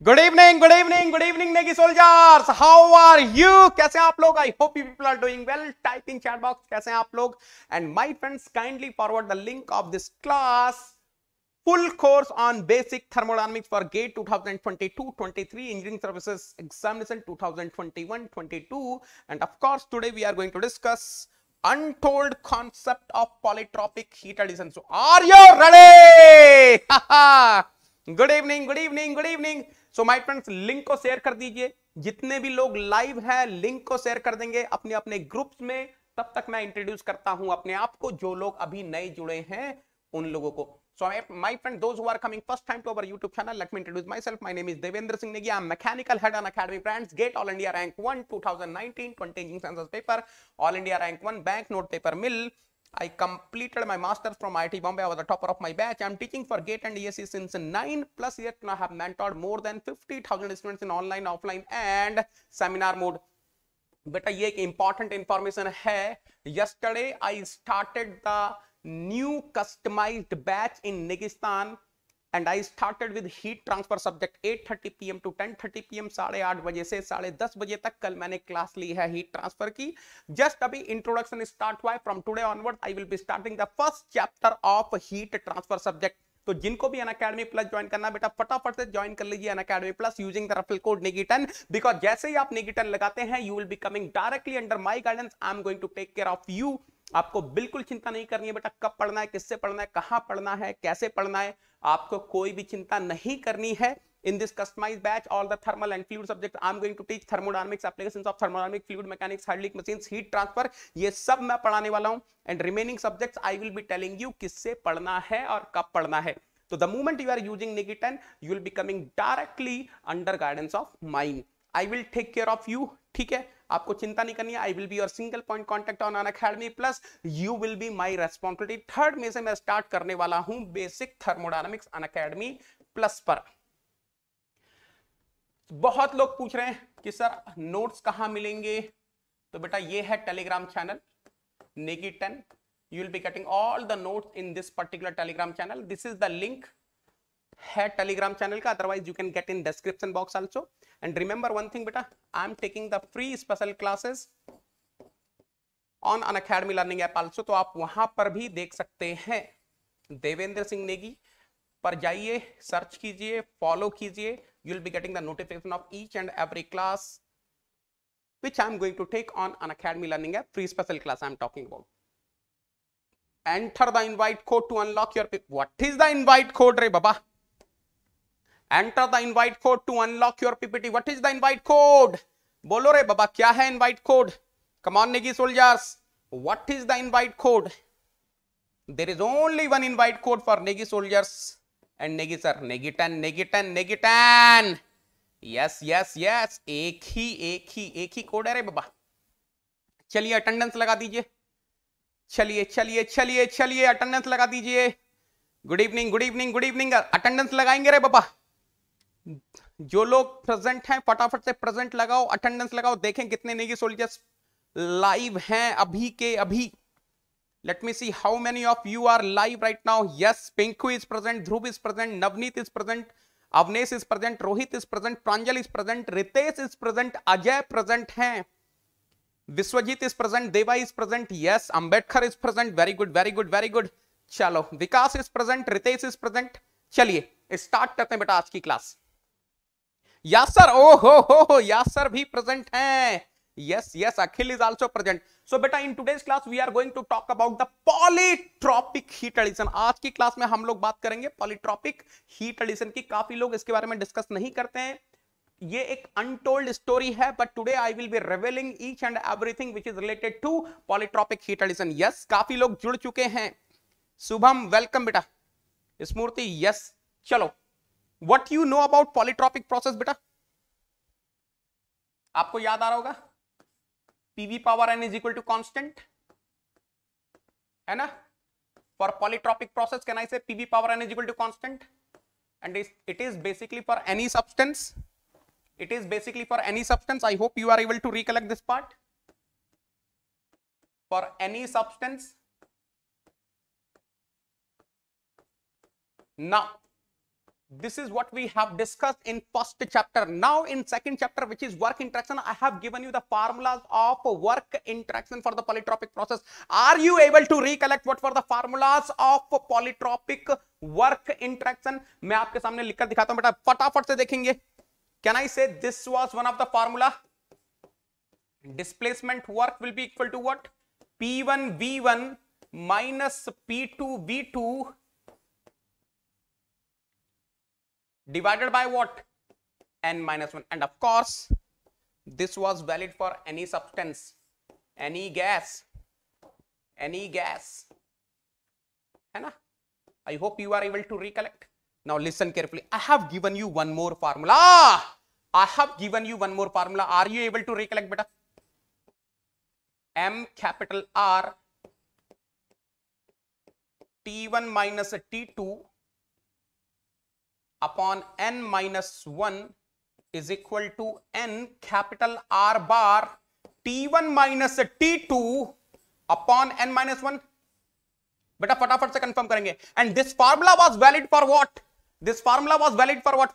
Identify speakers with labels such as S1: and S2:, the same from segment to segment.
S1: Good evening, good evening, good evening Negi soldiers, how are you? कैसे हैं आप लोग? I hope you people are doing well. Type in chat box कैसे हैं आप लोग. And my friends, kindly forward the link of this class. Full course on basic thermodynamics for GATE 2022-23 engineering services examination 2021-22. And of course today we are going to discuss untold concept of polytropic heat addition. So are you ready? Good evening, good evening, good evening. So my friends, link को share कर दीजिए. जितने भी लोग live है link को share कर देंगे अपने अपने ग्रुप्स में. तब तक मैं इंट्रोड्यूस करता हूं अपने आप को, जो लोग अभी नए जुड़े हैं उन लोगों को. So my friend, those who are coming first time to our YouTube channel, let me introduce myself. My name is Devendra Singh Negi. I'm mechanical head on Academy Brands. GATE All India Rank 1 2019-20 engineering census paper. All India Rank 1 banknote paper mill. I completed my masters from IIT Bombay. I was the topper of my batch. I'm teaching for GATE and ESE since 9+ years. Now I have mentored more than 50,000 students in online, offline and seminar mode. बेटा ये एक important information है. Yesterday I started the new customised batch in नेगिस्तान and I started with heat transfer subject 8:30 PM to 10:30 PM. 8:30 बजे से 10:30 बजे तक कल मैंने क्लास ली है हीट ट्रांसफर की. जस्ट अभी इंट्रोडक्शन स्टार्ट हुआ है. From today onward I will be starting the first chapter of heat transfer subject. तो जिनको भी अनअकैडमी प्लस ज्वाइन करना बेटा फटाफट से ज्वाइन कर लीजिए Unacademy plus using the referral code नेगी10. बिकॉज जैसे ही आप नेगी10 लगाते हैं you will be coming directly under my guidance. I am going to take care of you. आपको बिल्कुल चिंता नहीं करनी है बेटा. कब पढ़ना है, किससे पढ़ना है, कहां पढ़ना है, कैसे पढ़ना है, आपको कोई भी चिंता नहीं करनी है. In this customized batch, all the thermal and fluid subjects, I'm going to teach thermodynamics, applications of thermodynamics, fluid mechanics, hydraulic machines, heat transfer. ये सब मैं पढ़ाने वाला हूं. And remaining subjects I will be telling you किससे पढ़ना है और कब पढ़ना है. So the moment you are using Negi10, you will be coming directly under guidance of mine. I will take care of you. ठीक है, आपको चिंता नहीं करनी है. I will be your single point contact on Unacademy Plus. You will be my responsibility. Third में से मैं स्टार्ट करने वाला हूं बेसिक थर्मोडायनामिक्स Unacademy Plus पर. बहुत लोग पूछ रहे हैं कि सर नोट्स कहां मिलेंगे. तो बेटा ये है Telegram channel Negi10. You will be getting all the notes in this particular telegram channel. This is the link है telegram channel का. Otherwise you can get in description box also. And remember one thing beta, I am taking the free special classes on Unacademy learning app also. तो आप वहां पर भी देख सकते हैं. देवेंद्र सिंह नेगी पर जाइए, सर्च कीजिए, फॉलो कीजिए. You will be getting the notification of each and every class which I am going to take on Unacademy learning app. Free special class I am talking about. Enter the invite code to unlock your PPT. What is the invite code re baba? Enter the invite code to unlock your PPT. What is the invite code? बोलो रे बाबा क्या है invite code? Come on Negi soldiers. What is the invite code? There is only one invite code for Negi soldiers and Negi sir. Negi10, Negi10, Negi10. Yes, yes, yes. एक ही code है रे बाबा. चलिए attendance लगा दीजिए. चलिए attendance लगा दीजिए. Good evening, good evening, good evening. Attendance लगाएंगे रे बाबा. जो लोग प्रेजेंट हैं फटाफट से प्रेजेंट लगाओ, अटेंडेंस लगाओ. देखें कितने नेगी सोल्जर्स लाइव हैं अभी के अभी. Let me see how many of you are live right now. Yes, Pinku is present, Dhruv is present, Navneet is present, Avnesh is present, Rohit is present, Pranjal is present, Ritesh is present, Ajay present हैं, Vishwajeet is present, Deva is present, yes, Ambedkar is present. Very good, very good, very good. चलो, Vikas is present, Ritesh is present. चलिए start करते हैं बेटा आज की class. यासर, ओ हो, यासर भी प्रेजेंट हैं. Yes yes, Akhil is also present. So बेटा in today's class we are going to talk about the polytropic heat addition. आज की क्लास में हम लोग बात करेंगे पॉलीट्रॉपिक हीट एडिशन की. काफी लोग इसके बारे में डिस्कस नहीं करते हैं. ये एक अनटोल्ड स्टोरी है, but today I will be revealing each and everything which is related to polytropic heat addition. Yes, काफी लोग जुड़ चुके हैं. शुभम वेलकम बेटा. स्मृति यस. चलो, what you know about polytropic process बेटा? आपको याद आ रहा होगा PV power n is equal to constant, है ना? For polytropic process can I say PV power n is equal to constant and it is basically for any substance. It is basically for any substance. I hope you are able to recollect this part. For any substance. Now, This is what we have discussed in first chapter. Now in second chapter, which is work interaction, I have given you the formulas of work interaction for the polytropic process. Are you able to recollect what were the formulas of polytropic work interaction? मैं आपके सामने लिखकर दिखाता हूं बेटा, फटाफट से देखेंगे. Can I say this was one of the formula? Displacement work will be equal to what? P1 V1 minus P2 V2 divided by what? N minus 1. And of course, this was valid for any substance, any gas, है ना? I hope you are able to recollect. Now listen carefully. I have given you one more formula. Are you able to recollect, beta? M capital R T1 minus T2 upon N minus 1 is equal to N capital R bar T1 minus T2 upon N minus 1. बेटा फटाफट से confirm करेंगे. And this formula was valid for what?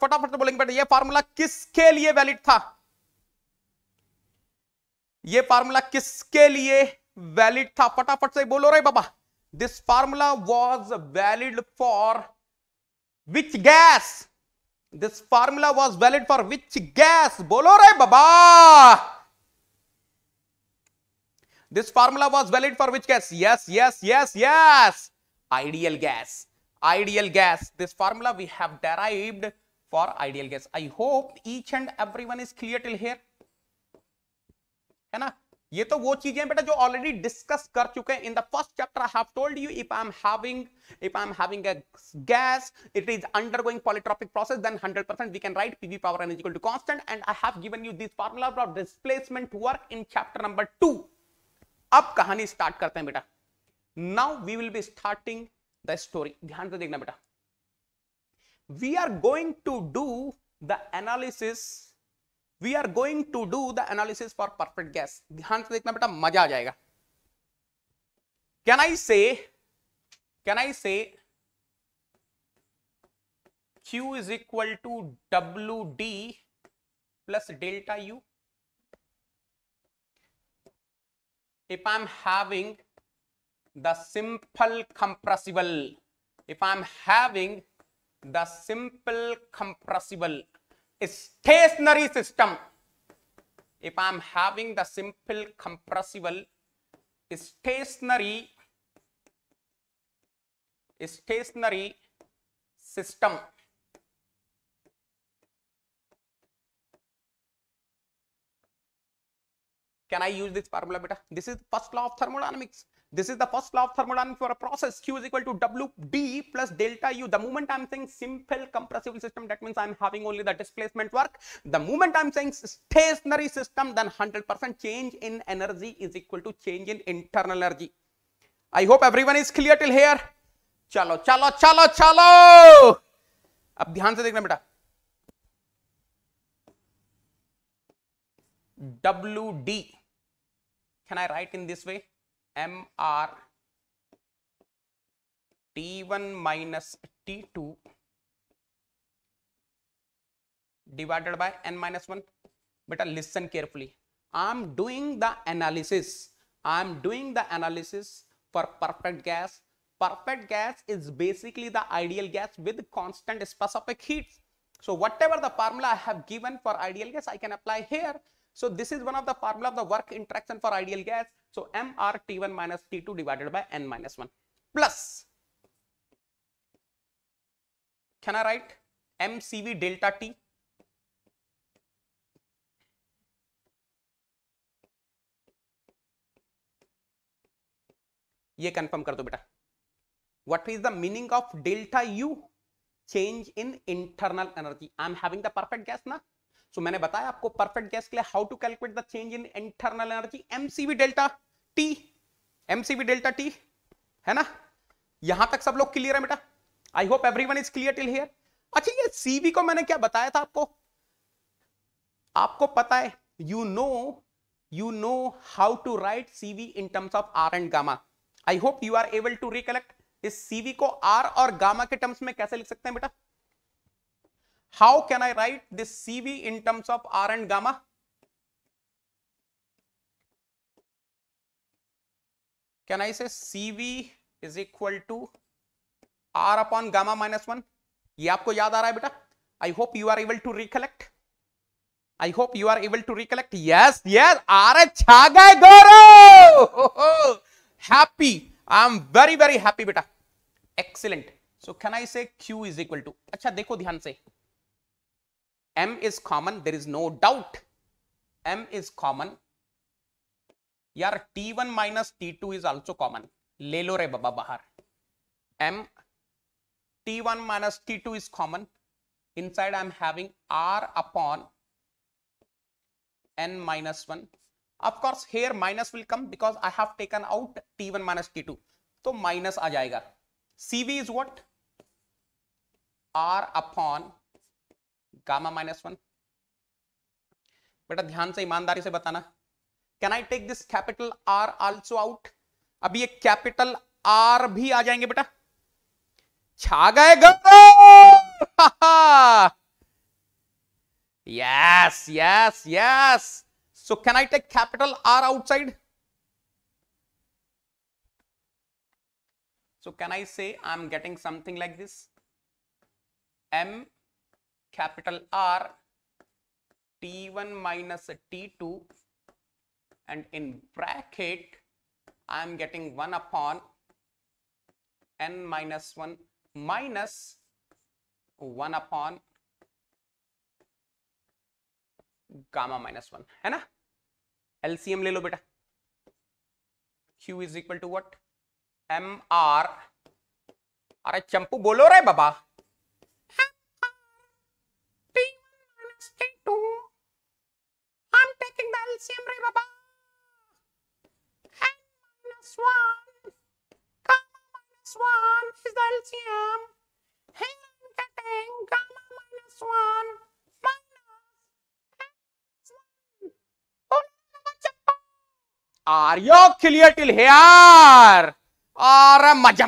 S1: फटाफट से बोलेंगे बेटा, ये formula किसके लिए वैलिड था? ये फार्मूला किसके लिए वैलिड था? फटाफट से बोलो रे बाबा. This formula was valid for which gas? This formula was valid for which gas? बोलो रे बाबा. This formula was valid for which gas? Yes. Ideal gas. This formula we have derived for ideal gas. I hope each and everyone is clear till here. है ना? ये तो वो चीजें बेटा जो ऑलरेडी डिस्कस कर चुके हैं. In the first chapter I have told you if I am having a gas, it is undergoing polytropic process, then 100% we can write PV power n is equal to constant. And I have given you this formula for displacement work in chapter number 2. अब कहानी start करते हैं बेटा. Now we will be starting the story. ध्यान से देखना बेटा. We are going to do the analysis. We are going to do the analysis for perfect gas. ध्यान से देखना बेटा, मजा आ जाएगा. Can I say Q is equal to WD plus delta U? If I'm having the simple compressible, stationary system, if I'm having the simple compressible stationary system, can I use this formula beta? This is the first law of thermodynamics. For a process. Q is equal to WD plus delta U. The moment I'm saying simple compressible system, that means I'm having only the displacement work. The moment I'm saying stationary system, then 100% change in energy is equal to change in internal energy. I hope everyone is clear till here. चलो. अब ध्यान से देखना बेटा. WD, can I write in this way? MR T1 minus T2 divided by N minus 1. Beta, listen carefully. I'm doing the analysis for perfect gas. Perfect gas is basically the ideal gas with constant specific heat. So whatever the formula I have given for ideal gas, I can apply here. So this is one of the formula of the work interaction for ideal gas. So MR T1 minus T2 divided by N minus 1 plus, can I write MCV delta T? ये confirm कर दो बेटा. What is the meaning of delta U? Change in internal energy. I am having the perfect gas ना. So मैंने बताया आपको perfect gas के लिए how to calculate the change in internal energy. MCV delta T है ना. यहां तक सब लोग क्लियर है बेटा. I hope everyone is clear till here. अच्छा, ये CV को मैंने क्या बताया था आपको पता है, you know how to write CV in terms of R and gamma. I hope you are able to recollect. इस CV को R और गामा के टर्म्स में कैसे लिख सकते हैं बेटा? How can I write this CV in terms of R and gamma? Can I say CV is equal to R upon gamma minus 1? ये आपको याद आ रहा है बेटा? I hope you are able to recollect. I hope you are able to recollect. Yes, yes. अरे छा गए गौरव. Happy. I am very very happy बेटा. Excellent. So can I say Q is equal to? अच्छा देखो ध्यान से. M is common. There is no doubt. M is common. यार T1 minus T2 is also common. ले लो रे बाबा बाहर. M T1 minus T2 is common. Inside I am having R upon N minus 1. Of course here minus will come because I have taken out T1 minus T2. तो minus आ जाएगा. CV is what? R upon gamma minus 1. बेटा ध्यान से ईमानदारी से बताना. Can I take this capital R also out? अभी ये कैपिटल R भी आ जाएंगे बेटा. छा गए yes, yes, yes. So can I take capital R outside? So can I say I'm getting something like this? M capital R T1 minus T2, and in bracket I am getting 1 upon N minus 1 minus 1 upon gamma minus 1, है ना? LCM ले लो बेटा. Q is equal to what? MR. अरे चंपू बोलो रे बाबा. I'm taking the LCM रे बाबा. N minus 1 gamma minus 1 is the LCM. Here I'm getting gamma minus 1 minus N minus 1. Are you clear till here? Or maja.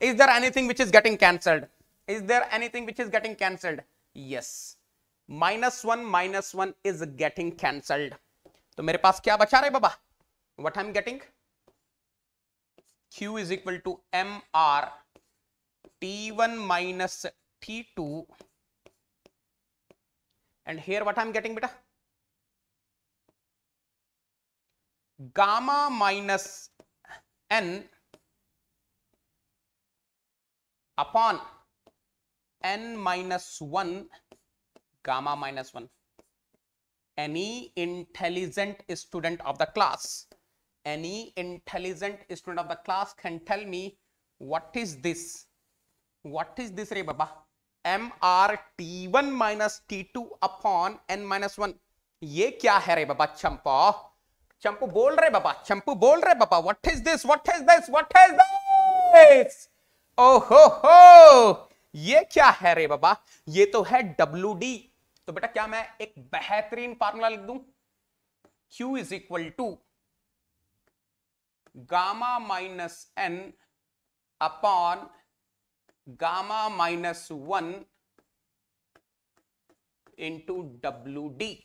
S1: Is there anything which is getting cancelled? Is there anything which is getting cancelled? Yes. -1 is getting cancelled. तो मेरे पास क्या बचा रहे बाबा? What I'm getting? Q is equal to MR T1 minus T2, and here what I'm getting beta? Gamma minus N upon N minus 1 gamma minus 1. Any intelligent student of the class, any intelligent student of the class can tell me what is this? What is this रे बाबा? MR T1 minus T2 upon N minus 1. ये क्या है रे बाबा? चंपू बोल रहे बाबा, चंपू बोल रहे बाबा. What is this? What is this? What is this? ओहो हो, ये क्या है रे बाबा? ये तो है WD. तो बेटा क्या मैं एक बेहतरीन फार्मूला लिख दूं? Q is equal to gamma minus N upon gamma minus 1 into WD.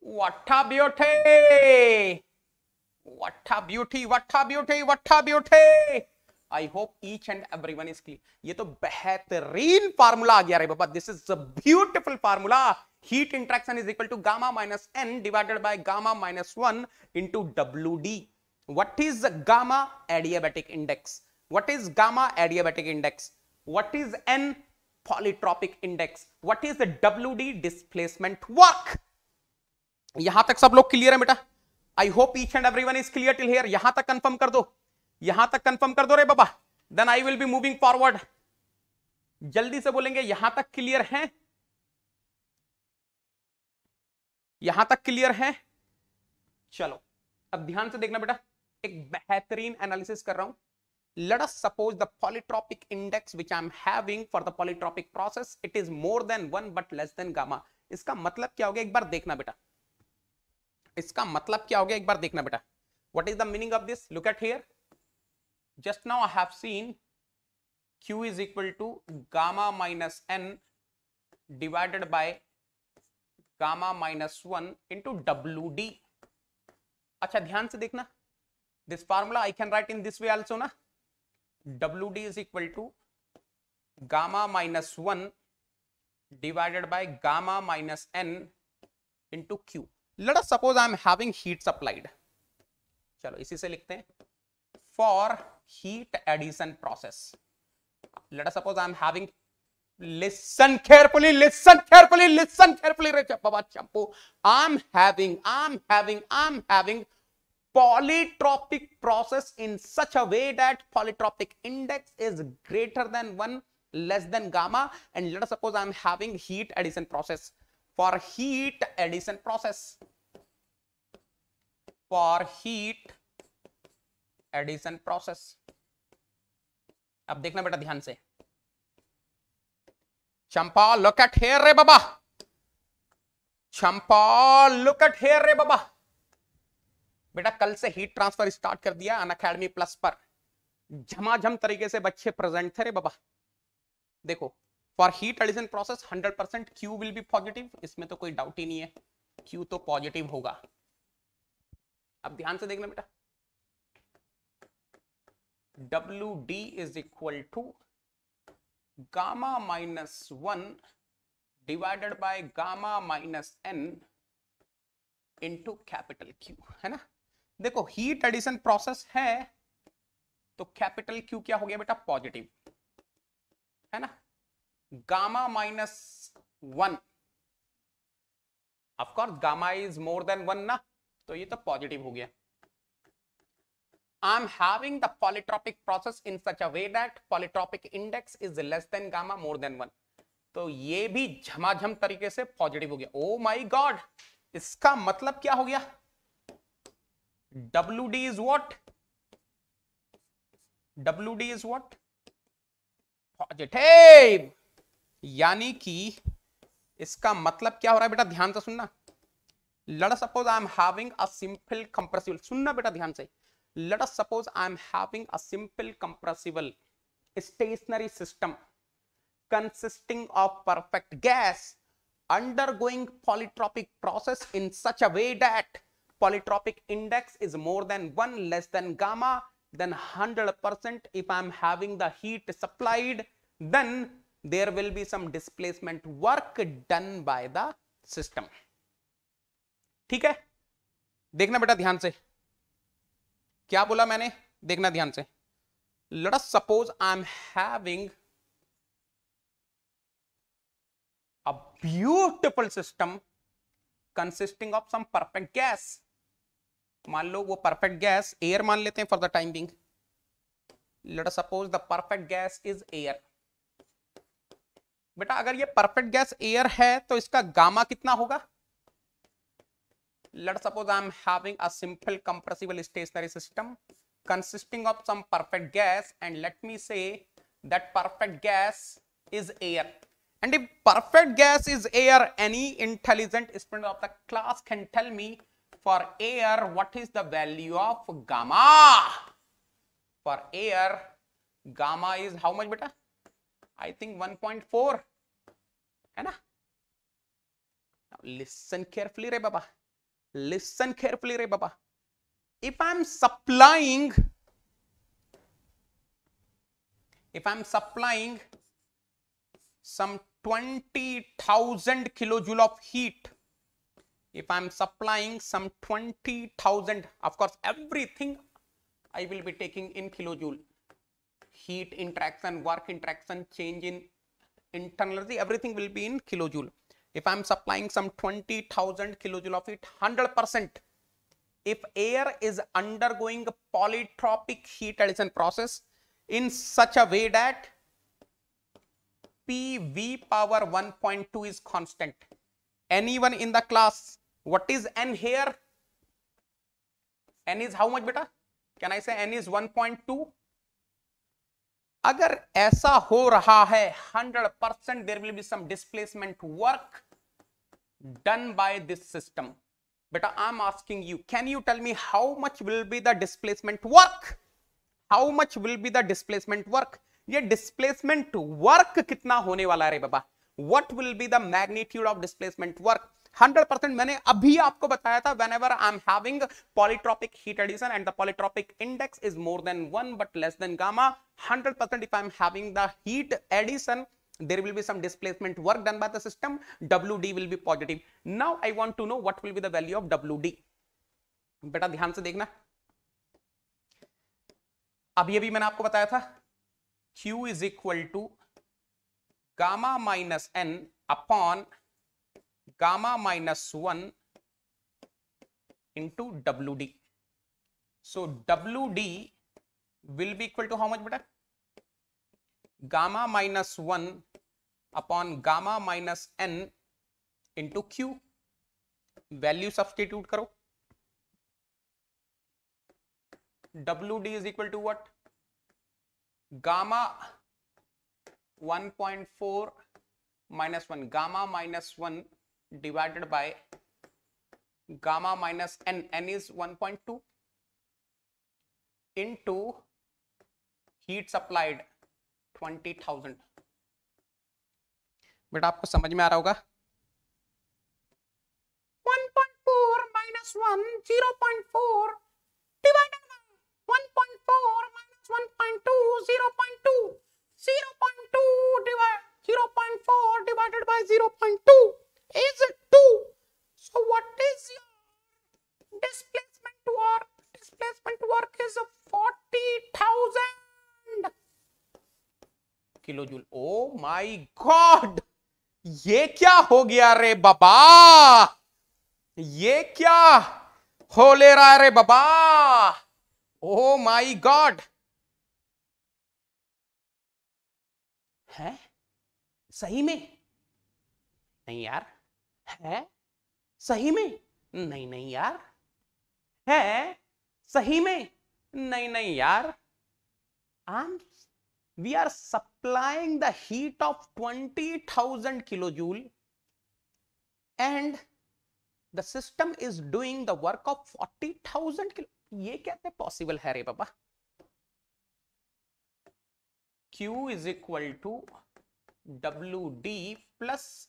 S1: What a beauty! What a beauty! What a beauty! What a beauty! I hope each and everyone is clear. ये तो बेहतरीन formula आ गया रे बाबा. This is a beautiful formula. Heat interaction is equal to gamma minus N divided by gamma minus 1 into WD. What is gamma? Adiabatic index. What is gamma? Adiabatic index. What is N? Polytropic index. What is the WD? Displacement work. यहां तक सब लोग clear है बेटा? I hope each and everyone is clear till here. यहां तक confirm कर दो, यहां तक कंफर्म कर दो रे बाबा. Then I will be moving forward. जल्दी से बोलेंगे यहां तक क्लियर है? यहां तक क्लियर है? चलो अब ध्यान से देखना बेटा, एक बेहतरीन एनालिसिस कर रहा हूं. Let us suppose the polytropic index which I am having for the polytropic process, it is more than 1 but less than gamma. इसका मतलब क्या हो गया? एक बार देखना बेटा, इसका मतलब क्या हो गया? एक बार देखना बेटा. What is the meaning of this? Look at here. just now I have seen Q is equal to gamma minus n divided by gamma minus 1 into WD. अच्छा ध्यान से देखना, this formula I can write in this way also ना, WD is equal to gamma minus 1 divided by gamma minus n into Q. Let us suppose I am having heat supplied. चलो इसी से लिखते हैं, for heat addition process. Let us suppose I am having, listen carefully, listen carefully, listen carefully, Baba Champu. I'm having polytropic process in such a way that polytropic index is greater than 1, less than gamma, and let us suppose I'm having heat addition process. For heat addition process, for heat addition process, अब देखना बेटा ध्यान से, चंपा look at here रे बाबा, चंपा look at here रे बाबा। बेटा कल से हीट ट्रांसफर स्टार्ट कर दिया अनअकैडमी प्लस पर, झमाझम तरीके से बच्चे प्रेजेंट थे रे बाबा। देखो for heat addition process 100% Q will be positive, इसमें तो कोई डाउट ही नहीं है, Q तो पॉजिटिव होगा। अब ध्यान से देखना बेटा, WD is equal to gamma minus 1 divided by gamma minus n into capital Q, है ना। देखो हीट एडिशन प्रोसेस है तो कैपिटल Q क्या हो गया बेटा, पॉजिटिव, है ना। Gamma minus 1, of course gamma is more than 1 ना, तो ये तो पॉजिटिव हो गया। I'm having the polytropic process in such a way that polytropic index is less than gamma more than 1, तो ये भी झमाझम तरीके से पॉजिटिव हो गया। ओ माय गॉड, इसका मतलब क्या हो गया, WD is what, WD is what, positive. यानी कि इसका मतलब क्या हो रहा है बेटा, ध्यान से सुनना। Let us suppose I am having a simple compressible, सुनना बेटा ध्यान से। Let us suppose I am having a simple compressible stationary system consisting of perfect gas undergoing polytropic process in such a way that polytropic index is more than 1, less than gamma, then 100% if I am having the heat supplied, then there will be some displacement work done by the system। ठीक है, देखना बेटा ध्यान से, क्या बोला मैंने, देखना ध्यान से। Let us suppose I am having a beautiful system consisting of some perfect gas। मान लो वो perfect gas air मान लेते हैं for the time being। Let us suppose the perfect gas is air। बेटा अगर ये perfect gas air है तो इसका गामा कितना होगा। Let us suppose I am having a simple compressible stationary system consisting of some perfect gas, and let me say that perfect gas is air, and if perfect gas is air, any intelligent student of the class can tell me for air what is the value of gamma। For air gamma is how much beta, I think 1.4, है ना। Now listen carefully रे बाबा, listen carefully रे बाबा। if I'm supplying some 20,000 kilojoule of heat, if I'm supplying some 20,000, of course everything I will be taking in kilojoule, heat interaction, work interaction, change in internal energy, everything will be in kilojoule। If I'm supplying some 20,000 kilojoule of heat, 100%, if air is undergoing a polytropic heat addition process in such a way that PV power 1.2 is constant, anyone in the class, what is N here? N is how much beta? Can I say N is 1.2? अगर ऐसा हो रहा है 100% there will be some displacement work done by this system। Beta I'm asking you, can you tell me how much will be the displacement work? How much will be the displacement work, ये displacement work कितना होने वाला है बाबा, what will be the magnitude of displacement work. 100% मैंने अभी आपको बताया था, whenever I am having polytropic heat addition and the polytropic index is more than 1 but less than gamma, 100% if I am having the heat addition there will be some displacement work done by the system, WD will be positive. Now I want to know what will be the value of WD. बेटा ध्यान से देखना, अभी अभी मैंने आपको बताया था Q is equal to gamma minus N upon gamma minus 1 into WD. So WD will be equal to how much beta? Gamma minus 1 upon gamma minus N into Q. Value substitute करो, WD is equal to what? Gamma 1.4 minus 1, gamma minus 1 divided by gamma minus N, N is 1.2 into heat supplied 20,000. बेटा आपको समझ में आ रहा होगा, 1.4 minus 1 0.4 divided by 1.4 minus 1.2 0.2, 0.2 divided 0.4 divided by 0.2 is 2. So what is your displacement work? Displacement work is 40,000 kilojoule. Oh my God, ये क्या हो गया रे बाबा, ये क्या हो ले रहा है रे बाबा. Oh my God, है सही में? नहीं यार, है सही में? नहीं नहीं यार, है सही में? नहीं नहीं यार. We are supplying the heat of 20,000 kilojoule and the system is doing the work of 40,000 kilo. ये कैसे पॉसिबल है रे बाबा? Q is equal to WD plus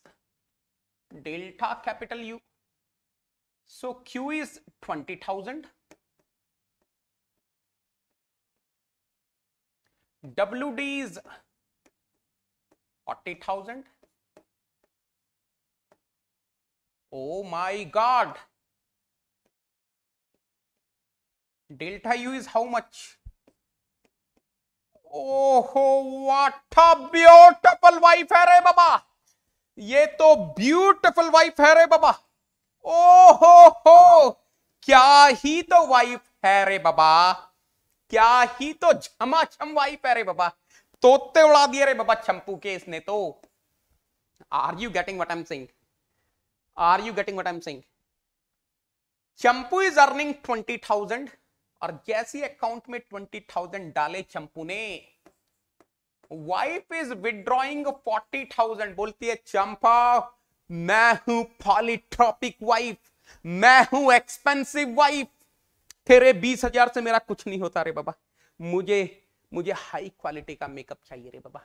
S1: delta capital U. So Q is 20,000, WD is 40,000. Oh my God, delta U is how much? Oh, what a beautiful wife है रे बाबा, ये तो beautiful wife है रे बाबा. हो क्या ही तो वाइफ है रे बाबा, क्या ही तो झमाझम वाइफ है रे बाबा. तोते उड़ा दिए रे बाबा चंपू के इसने तो. Are you getting what I am saying? Are you getting what I am saying? Champu is earning 20,000 और जैसी अकाउंट में 20,000 डाले चंपू ने, वाइफ इज विड्रॉइंग 40,000. बोलती है चंपा मैं हूं पॉलीट्रॉपिक वाइफ, मैं हूं एक्सपेंसिव वाइफ, तेरे 20,000 से मेरा कुछ नहीं होता रे बाबा. मुझे हाई क्वालिटी का मेकअप चाहिए रे बाबा.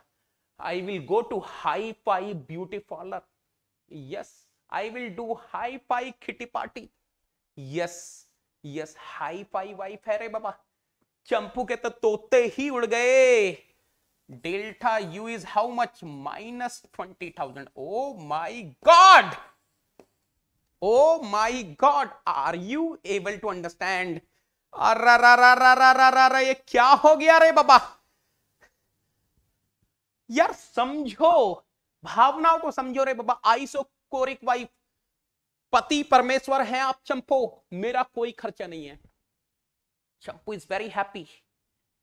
S1: I will go to hi fi beauty parlour. Yes, I will do hi fi kitty party. Yes yes, hi fi wife है रे बाबा. चंपू के तो तोते ही उड़ गए. Delta U is how much? Minus 20,000. Oh my God, oh my god, are you able to understand? अरे ये क्या हो गया रे बाबा. यार समझो, भावनाओं को समझो रे बाबा. आइसोकोरिक वाइफ, पति परमेश्वर हैं आप चंपू, मेरा कोई खर्चा नहीं है. चंपू इज वेरी हैप्पी.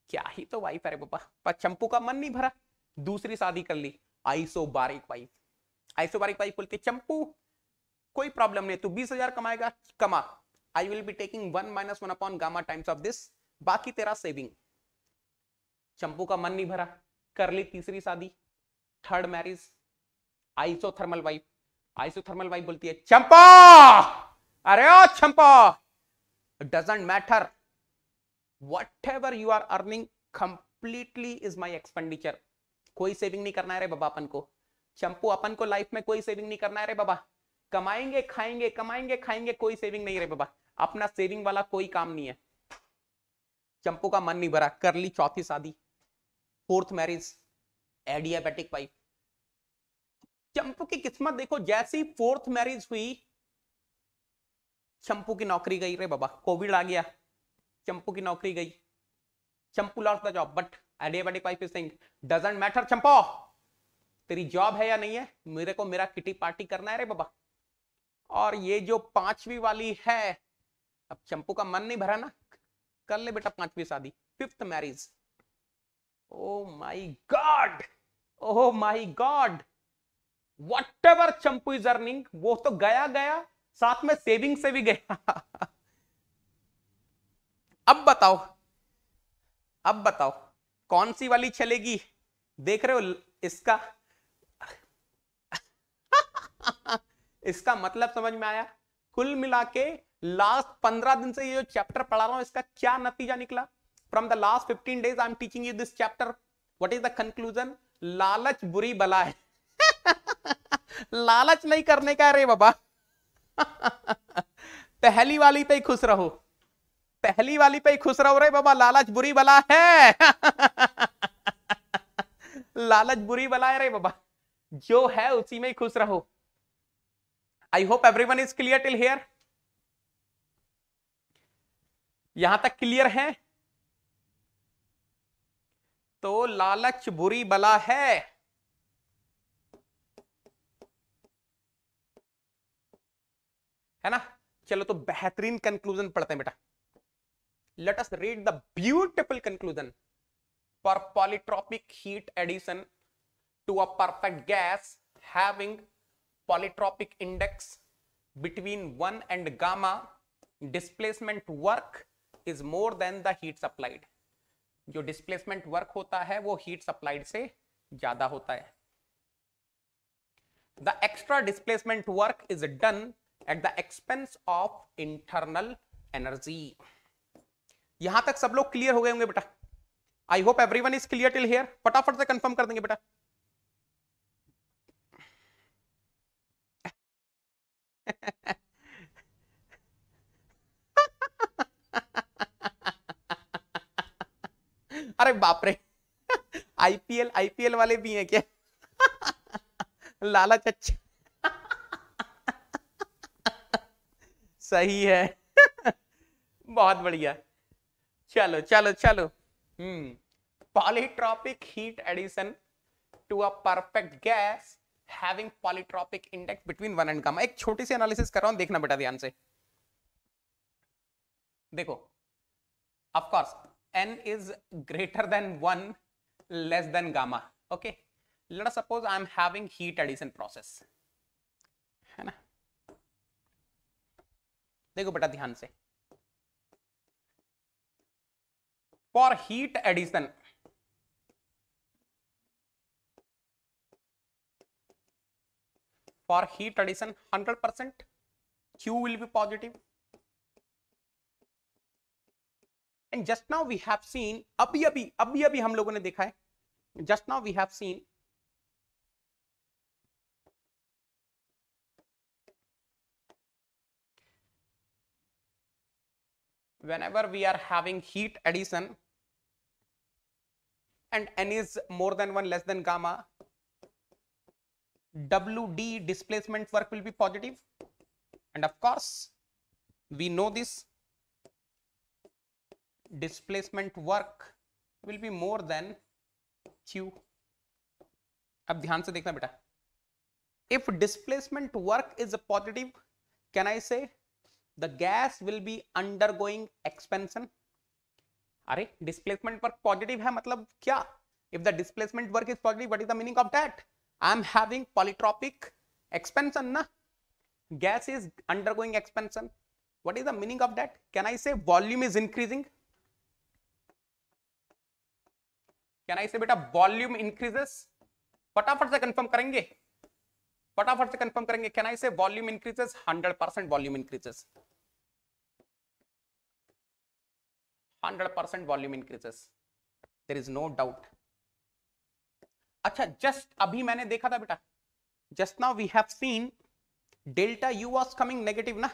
S1: क्या ही तो वाइफ है रे बाबा. पर चंपू का मन नहीं भरा, दूसरी शादी कर ली. आइसोबारिक वाइफ, आइसोबारिक वाइफ बोलती चंपू कोई प्रॉब्लम नहीं, तू 20,000 कमाएगा कमा, आई will be taking 1 - 1 upon gamma times of this, बाकी तेरा सेविंग. चंपू का मन नहीं भरा, कर ली तीसरी शादी, third marriage. Isothermal wife, isothermal wife बोलती है चंपा, अरे ओ Champa, doesn't matter, whatever you are earning completely is my expenditure. कोई सेविंग नहीं करना है रे बाबा अपन को। चंपू अपन को लाइफ में कोई सेविंग नहीं करना है रे बाबा। कमाएंगे खाएंगे, कमाएंगे खाएंगे, कोई सेविंग नहीं रे बाबा। अपना सेविंग वाला कोई काम नहीं है। चंपू का मन नहीं भरा, कर ली चौथी शादी, फोर्थ मैरिज, एडियाबेटिक वाइफ। चंपू की किस्मत देखो, जैसी फोर्थ मैरिज हुई चंपू की नौकरी गई रे बाबा। कोविड आ गया, चंपू की नौकरी गई। Champu lost the job, but adiabatic wife is saying doesn't matter Champo, तेरी जॉब है या नहीं है, मेरे को मेरा किटी पार्टी करना है रे बाबा। और ये जो पांचवी वाली है, अब चंपू का मन नहीं भरा ना, कर ले बेटा पांचवी शादी, fifth marriage. O my God, oh my God, whatever Champu is earning वो तो गया गया, साथ में सेविंग से भी गया। अब बताओ, अब बताओ कौन सी वाली चलेगी। देख रहे हो इसका इसका मतलब समझ में आया। कुल मिला के लास्ट 15 दिन से ये जो चैप्टर पढ़ा रहा हूं, इसका क्या नतीजा निकला। From the last 15 days I am teaching you this chapter. What is the conclusion? लालच बुरी बला है। लालच नहीं करने का रे बाबा। पहली वाली पे ही खुश रहो, पहली वाली पे ही खुश रहो रे बाबा। लालच बुरी बला है। लालच बुरी बला है रे बाबा, जो है उसी में ही खुश रहो। I hope everyone is clear till here. यहां तक क्लियर है? तो लालच बुरी बला है ना। चलो तो बेहतरीन कंक्लूजन पढ़ते हैं बेटा। Let us read the beautiful conclusion. For polytropic heat addition to a perfect gas having polytropic index between 1 and gamma, displacement work is more than the heat supplied। जो displacement work होता है वो heat supplied से ज्यादा होता है। The extra displacement work is done at the expense of internal energy। यहां तक सब लोग क्लियर हो गए होंगे बेटा। I hope everyone is clear till here. फटाफट से कंफर्म कर देंगे बेटा। अरे बाप रे, आईपीएल आईपीएल वाले भी हैं क्या? लालच अच्छा। सही है। बहुत बढ़िया। चलो चलो चलो। Polytropic heat addition to a perfect gas having polytropic index between 1 and gamma. एक छोटी सी एनालिसिस कर रहा हूं, देखना बेटा ध्यान से। देखो, of course n is greater than 1 less than gamma। okay, let us suppose I am having heat addition process, है ना। देखो बेटा ध्यान से, for heat addition for heat addition 100% Q will be positive। and just now we have seen, अभी हम लोगों ने देखा है, just now we have seen whenever we are having heat addition and n is more than 1 less than gamma, WD displacement work will be positive, and of course we know this displacement work will be more than Q। अब ध्यान से देखना बेटा, if displacement work is positive, can I say the gas will be undergoing expansion। अरे displacement work positive है मतलब क्या? if the displacement work is positive, what is the meaning of that? I am having polytropic expansion ना, gas is undergoing expansion। what is the meaning of that? can I say volume is increasing? Can I say बेटा volume increases? फटाफट से confirm करेंगे, फटाफट से confirm करेंगे। Can I say volume increases? 100% volume increases, 100% volume increases. There is no doubt. अच्छा, just अभी मैंने देखा था बेटा, just now we have seen delta U was coming negative ना,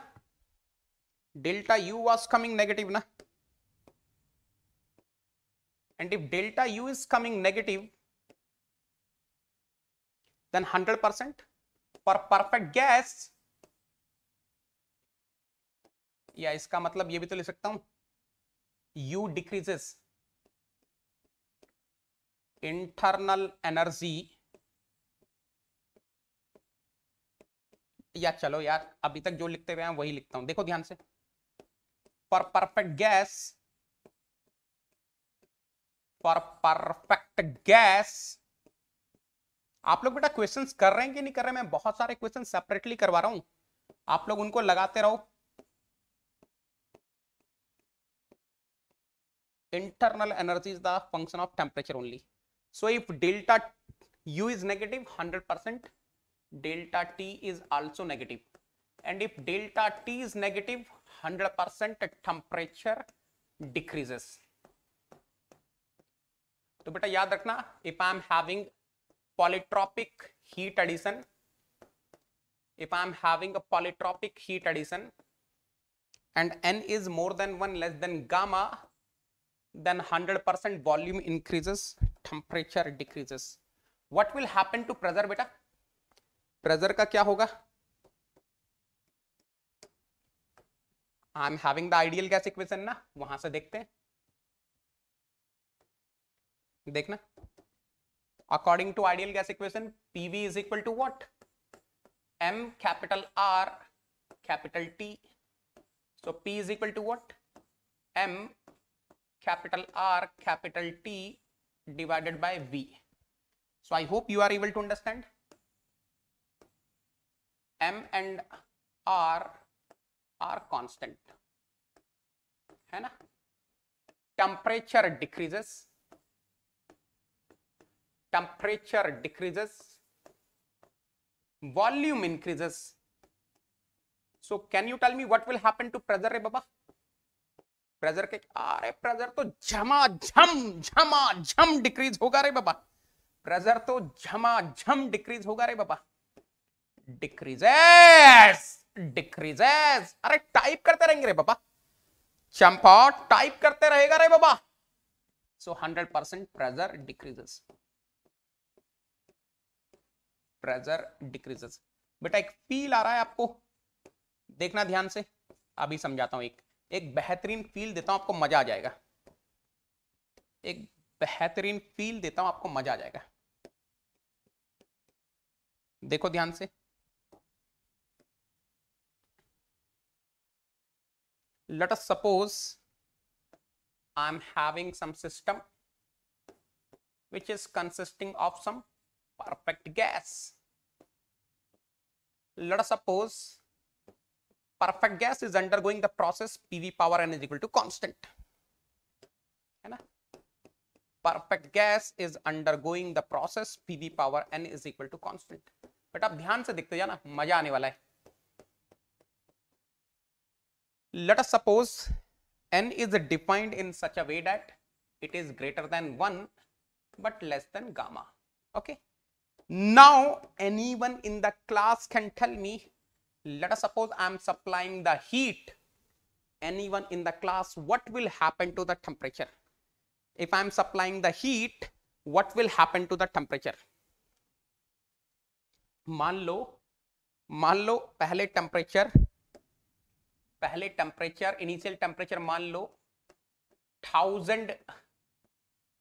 S1: delta U was coming negative ना, and if delta u is coming negative then 100% for perfect gas, या इसका मतलब ये भी तो ले सकता हूं u decreases internal energy, या चलो यार अभी तक जो लिखते हुए हैं वही लिखता हूं, देखो ध्यान से, for perfect gas, for perfect gas, आप लोग बेटा क्वेश्चंस कर रहे हैं कि नहीं कर रहे हैं? मैं बहुत सारे क्वेश्चन सेपरेटली करवा रहा हूं, आप लोग उनको लगाते रहो। Internal energy is the function of temperature only, so if delta U is negative 100%, delta T is also negative, and if delta T is negative 100% temperature decreases। तो बेटा याद रखना, if I am having polytropic heat addition, if I am having a polytropic heat addition and N is more than 1 less than gamma, then 100% volume increases, temperature decreases। What will happen to pressure बेटा? Pressure का क्या होगा? I am having the ideal gas equation ना, वहां से देखते हैं, देखना, according to ideal gas equation PV is equal to what? M capital R capital T, so P is equal to what? M capital R capital T divided by V. So I hope you are able to understand. M and R are constant, है ना? Temperature decreases, temperature decreases, volume increases। So can you tell me what will happen to pressure रे बाबा? Pressure के, अरे pressure तो झमाझम decrease होगा रे बाबा, pressure तो झमाझम डिक्रीज होगा रे बाबा। डिक्रीजेस डिक्रीजेस, अरे टाइप करते रहेंगे रे बाबा, चंपा टाइप करते रहेगा रे बाबा। सो 100% प्रेशर डिक्रीजेस, प्रेशर डिक्रीजेस। बेटा एक फील आ रहा है आपको, देखना ध्यान से, अभी समझाता हूं, एक बेहतरीन फील देता हूं आपको, मजा आ जाएगा, एक बेहतरीन फील देता हूं आपको, मजा आ जाएगा। देखो ध्यान से, let us suppose I am having some system which is consisting of some perfect gas। Let us suppose perfect gas is undergoing the process PV power n is equal to constant, है ना? Perfect gas is undergoing the process PV power n is equal to constant। But आप ध्यान से देखते जाना, मजा आने वाला है। Let us suppose n is defined in such a way that it is greater than 1 but less than gamma, okay? Now anyone in the class can tell me, let us suppose I am supplying the heat, anyone in the class, what will happen to the temperature? If I am supplying the heat, what will happen to the temperature? मान लो पहले temperature initial temperature मान लो 1000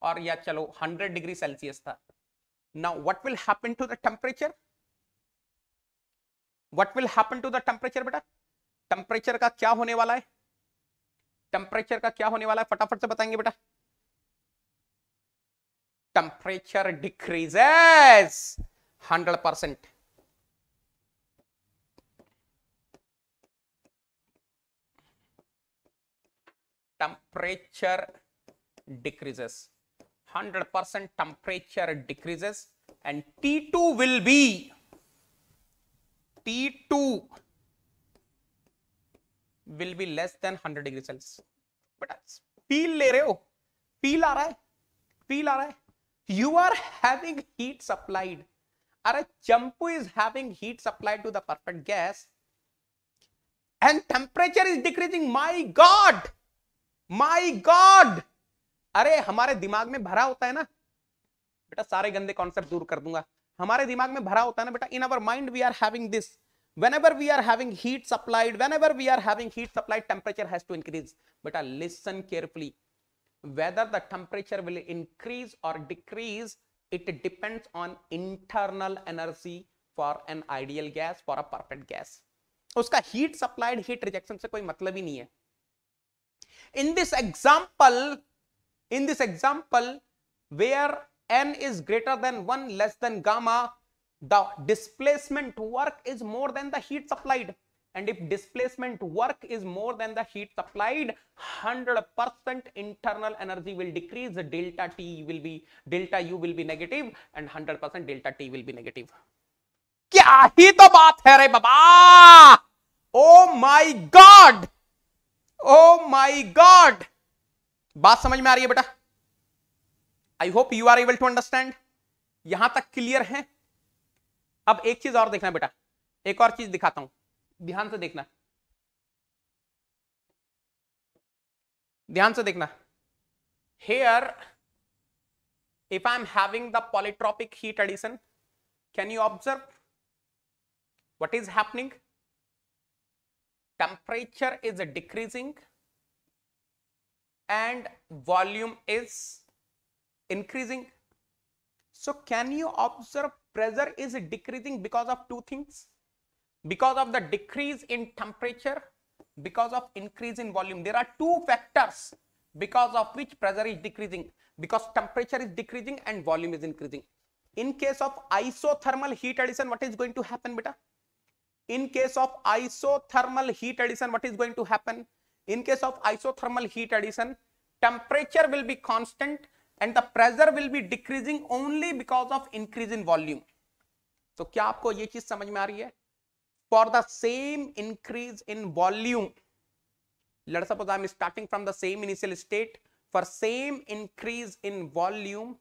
S1: और या चलो 100 degree Celsius था। Now what will happen to the temperature? What will happen to the temperature बेटा? Temperature का क्या होने वाला है? टेम्परेचर का क्या होने वाला है, फटाफट से बताएंगे बेटा। Temperature decreases 100%। temperature decreases 100%, temperature decreases and T2 will be less than 100 degree Celsius. बेटा फील ले रहे हो, फील आ रहा है, फील आ रहा है? You are having heat supplied, अरे Champu is having heat supplied to the perfect gas and temperature is decreasing. My God, my God. अरे हमारे दिमाग में भरा होता है ना बेटा, सारे गंदे कॉन्सेप्ट दूर कर दूंगा. हमारे दिमाग में भरा होता है ना बेटा, in our mind we are having this, whenever we are having heat supplied, whenever we are having heat supplied, temperature has to increase. But listen carefully, whether the temperature will increase or decrease, it depends on internal energy for an ideal gas, for a perfect gas. उसका heat supplied heat rejection से कोई मतलब ही नहीं है. In this example where n is greater than 1 less than gamma, the displacement work is more than the heat supplied, and if displacement work is more than the heat supplied, 100% internal energy will decrease, delta U will be negative and 100% delta T will be negative. क्या ही तो बात है रे बाबा. Oh my God, oh my God. बात समझ में आ रही है बेटा? I hope you are able to understand. यहां तक क्लियर है? अब एक चीज और देखना बेटा, एक और चीज दिखाता हूं, ध्यान से देखना, ध्यान से देखना. Here if I am having the polytropic heat addition, can you observe what is happening? Temperature is decreasing and volume is increasing. So can you observe pressure is decreasing because of two things? Because of the decrease in temperature, because of increase in volume. There are two factors because of which pressure is decreasing, because temperature is decreasing and volume is increasing. In case of isothermal heat addition, what is going to happen beta? In case of isothermal heat addition, what is going to happen? In case of isothermal heat addition, temperature will be constant and the pressure will be decreasing only because of increase in volume. तो क्या आपको ये चीज समझ में आ रही है? For the same increase in volume, let's suppose I'm starting from the same initial state. For same increase in volume,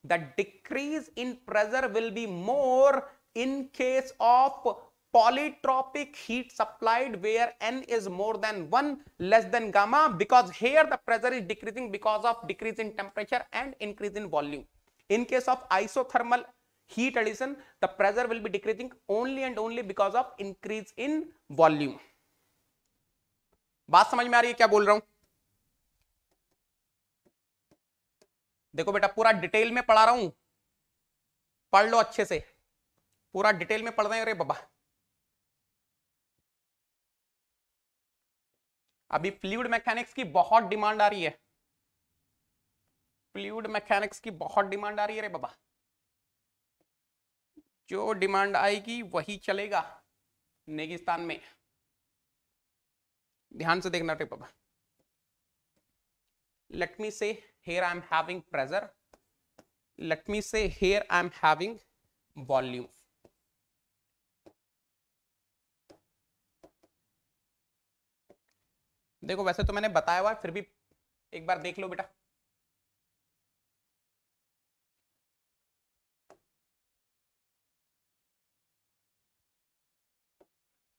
S1: the decrease in pressure will be more in case of polytropic heat supplied where n is more than 1 less than gamma, because here the pressure is decreasing because of decrease in temperature and increase in volume. In case of isothermal heat addition, the pressure will be decreasing only and only because of increase in volume. बात समझ में आ रही है क्या बोल रहा हूं? देखो बेटा, पूरा डिटेल में पढ़ा रहा हूं, पढ़ लो अच्छे से, पूरा डिटेल में पढ़ रहे हैं रे बाबा. अभी फ्लूइड मैकेनिक्स की बहुत डिमांड आ रही है, फ्लूइड मैकेनिक्स की बहुत डिमांड आ रही है रे बाबा. जो डिमांड आएगी वही चलेगा रेगिस्तान में. ध्यान से देखना रे बाबा. लेट मी से here I am having pressure, let me say here I am having volume. देखो वैसे तो मैंने बताया हुआ है, फिर भी एक बार देख लो बेटा.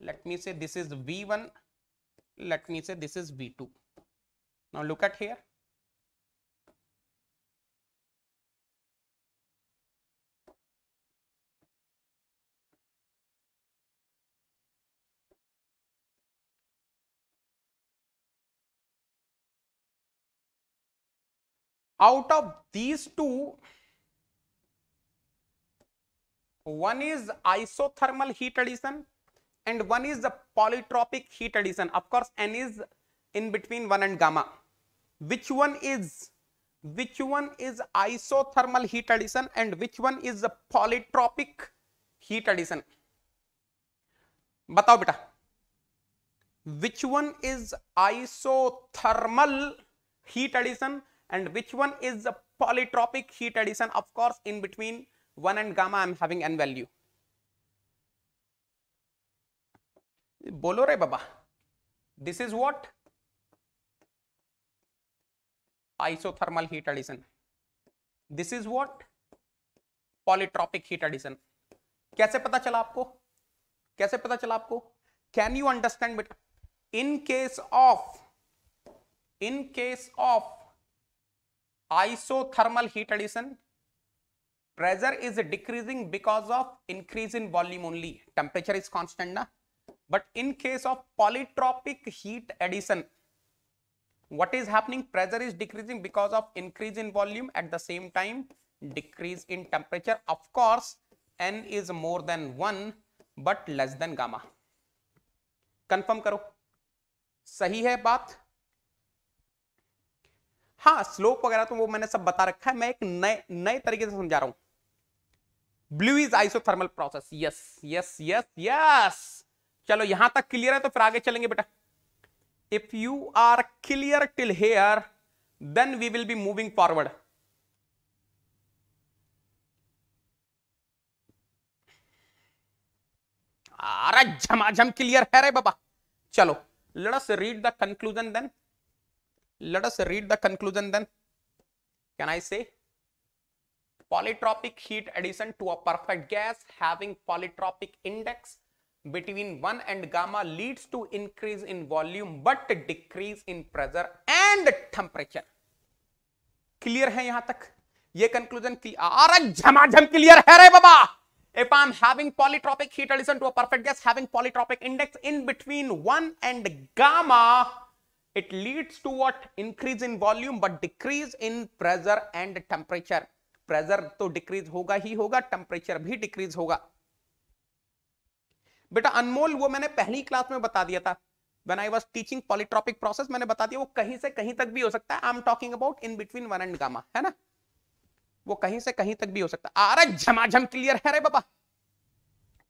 S1: Let me say this is V1, let me say this is V2. Now look at here. Out of these two, one is isothermal heat addition and one is the polytropic heat addition. Of course, n is in between 1 and gamma. Which one is isothermal heat addition and which one is the polytropic heat addition? बताओ बेटा, which one is isothermal heat addition and which one is the polytropic heat addition? Of course, in between 1 and gamma I am having n value. बोलो रे बाबा. This is what? Isothermal heat addition. This is what polytropic heat addition. कैसे पता चला आपको, कैसे पता चला आपको? कैन यू अंडरस्टैंड बेटा? In case of isothermal heat addition, pressure is decreasing because of increase in volume only, temperature is constant na. But in case of polytropic heat addition, what is happening? Pressure is decreasing because of increase in volume, at the same time decrease in temperature. Of course n is more than 1 but less than gamma. Confirm करो, सही है बात? हाँ, slope वगैरह तो वो मैंने सब बता रखा है, मैं एक नए तरीके से समझा रहा हूं। Blue is isothermal process. Yes yes yes yes, चलो यहां तक क्लियर है तो फिर आगे चलेंगे बेटा। If you are clear till here then we will be moving forward. अरे झमाझम क्लियर है रे बाबा। चलो let us read the conclusion then, let us read the conclusion then. Can I say polytropic heat addition to a perfect gas having polytropic index between 1 and gamma leads to increase in volume but decrease in pressure and temperature. Clear है यहां तक? ये conclusion अरे झमाझम clear है रे बाबा। If I'm having polytropic heat addition to a perfect gas having polytropic index in between 1 and gamma, it leads to what? Increase in volume but decrease in pressure and temperature. Pressure तो decrease होगा ही होगा, temperature भी decrease होगा। बेटा अनमोल वो मैंने पहली class में बता दिया था, when I was teaching polytropic process मैंने बता दिया वो कहीं से कहीं तक भी हो सकता है। I'm talking about in between 1 and gamma, है ना? वो कहीं से कहीं तक भी हो सकता है। अरे झमाझम क्लियर है रे बाबा।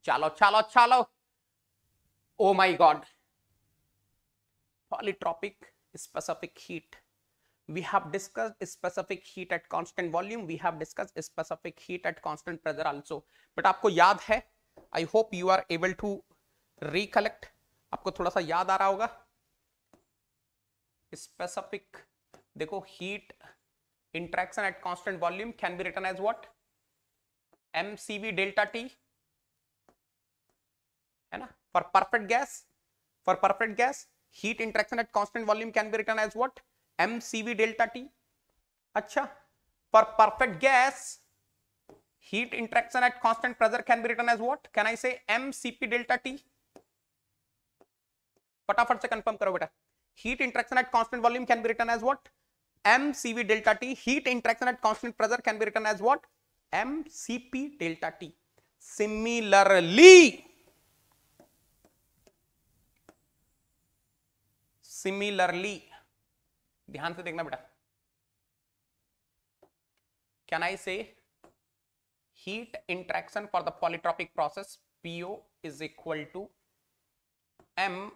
S1: चलो चलो चलो, ओ my God. Polytropic specific heat, we have discussed specific heat at constant volume, we have discussed specific heat at constant pressure also. But आपको याद है, I hope you are able to recollect, आपको थोड़ा सा याद आ रहा होगा। specific, देखो heat interaction at constant volume can be written as what? mcv delta t, है ना? for perfect gas heat interaction at constant volume can be written as what? mcv delta t. अच्छा, for perfect gas heat interaction at constant pressure can be written as what? Can I say mcp delta t? फटाफट से confirm करो बेटा। heat interaction at constant volume can be written as what? mcv delta t. heat interaction at constant pressure can be written as what? mcp delta t. Similarly, ध्यान से देखना बेटा, can I say heat interaction for the polytropic process PO is equal to m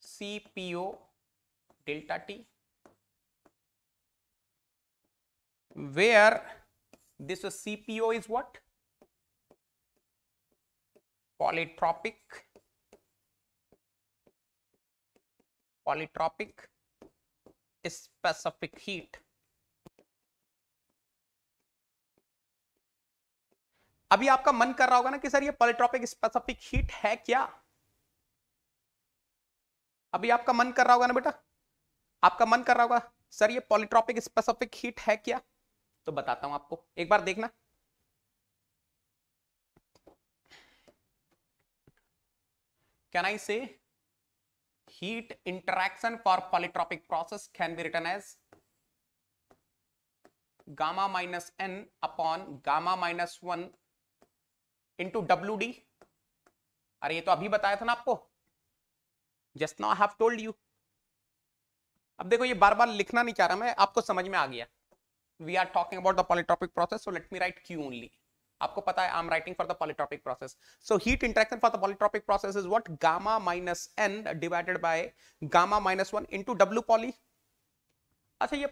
S1: CPO delta T, where this CPO is what? Polytropic specific heat. अभी आपका मन कर रहा होगा ना कि सर ये पॉलीट्रॉपिक स्पेसिफिक हीट है क्या? अभी आपका मन कर रहा होगा ना बेटा, आपका मन कर रहा होगा सर ये पॉलीट्रॉपिक स्पेसिफिक हीट है क्या? तो बताता हूं आपको, एक बार देखना। कैन आई से heat interaction for polytropic process can be written as gamma minus n upon gamma minus 1 into WD. अरे ये तो अभी बताया था ना आपको, just now I have told you. अब देखो ये बार बार लिखना नहीं चाह रहा मैं, आपको समझ में आ गया। We are talking about the polytropic process, so let me write Q only. आपको पता है I'm writing for the polytropic process. So heat interaction for the polytropic process is what? Gamma minus n divided by gamma minus 1 into W poly. अच्छा ये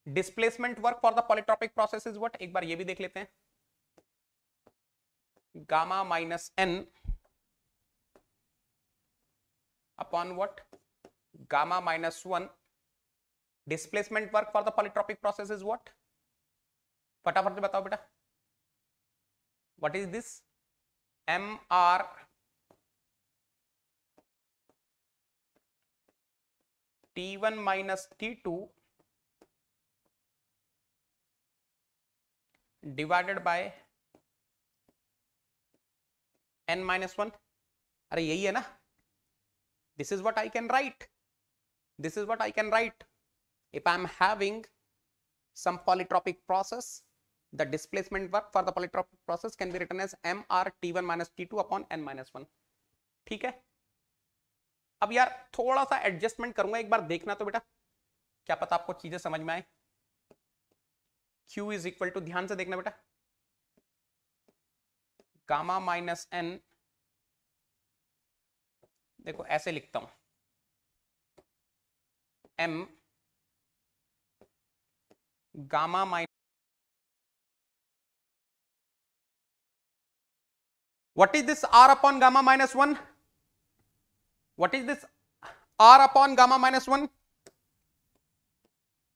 S1: displacement work for the polytropic process is what? एक बार ये भी देख लेते हैं। Gamma minus n upon what? Gamma minus 1 displacement work for the polytropic process is what? फटाफट से बताओ बेटा, what is this? mr t1 minus t2 divided by n minus 1. अरे यही है ना? This is what I can write. This is what I can write. If I am having some polytropic process, the displacement work for the polytropic process can be written as mr t1 minus t2 upon n minus 1. ठीक है? अब यार थोड़ा सा adjustment करूंगा, एक बार देखना तो बेटा, क्या पता आपको चीजें समझ में आए. Q इज इक्वल टू, ध्यान से देखना बेटा, गामा माइनस एन, देखो ऐसे लिखता हूं, m gamma minus, what is this r upon gamma minus 1? What is this r upon gamma minus 1?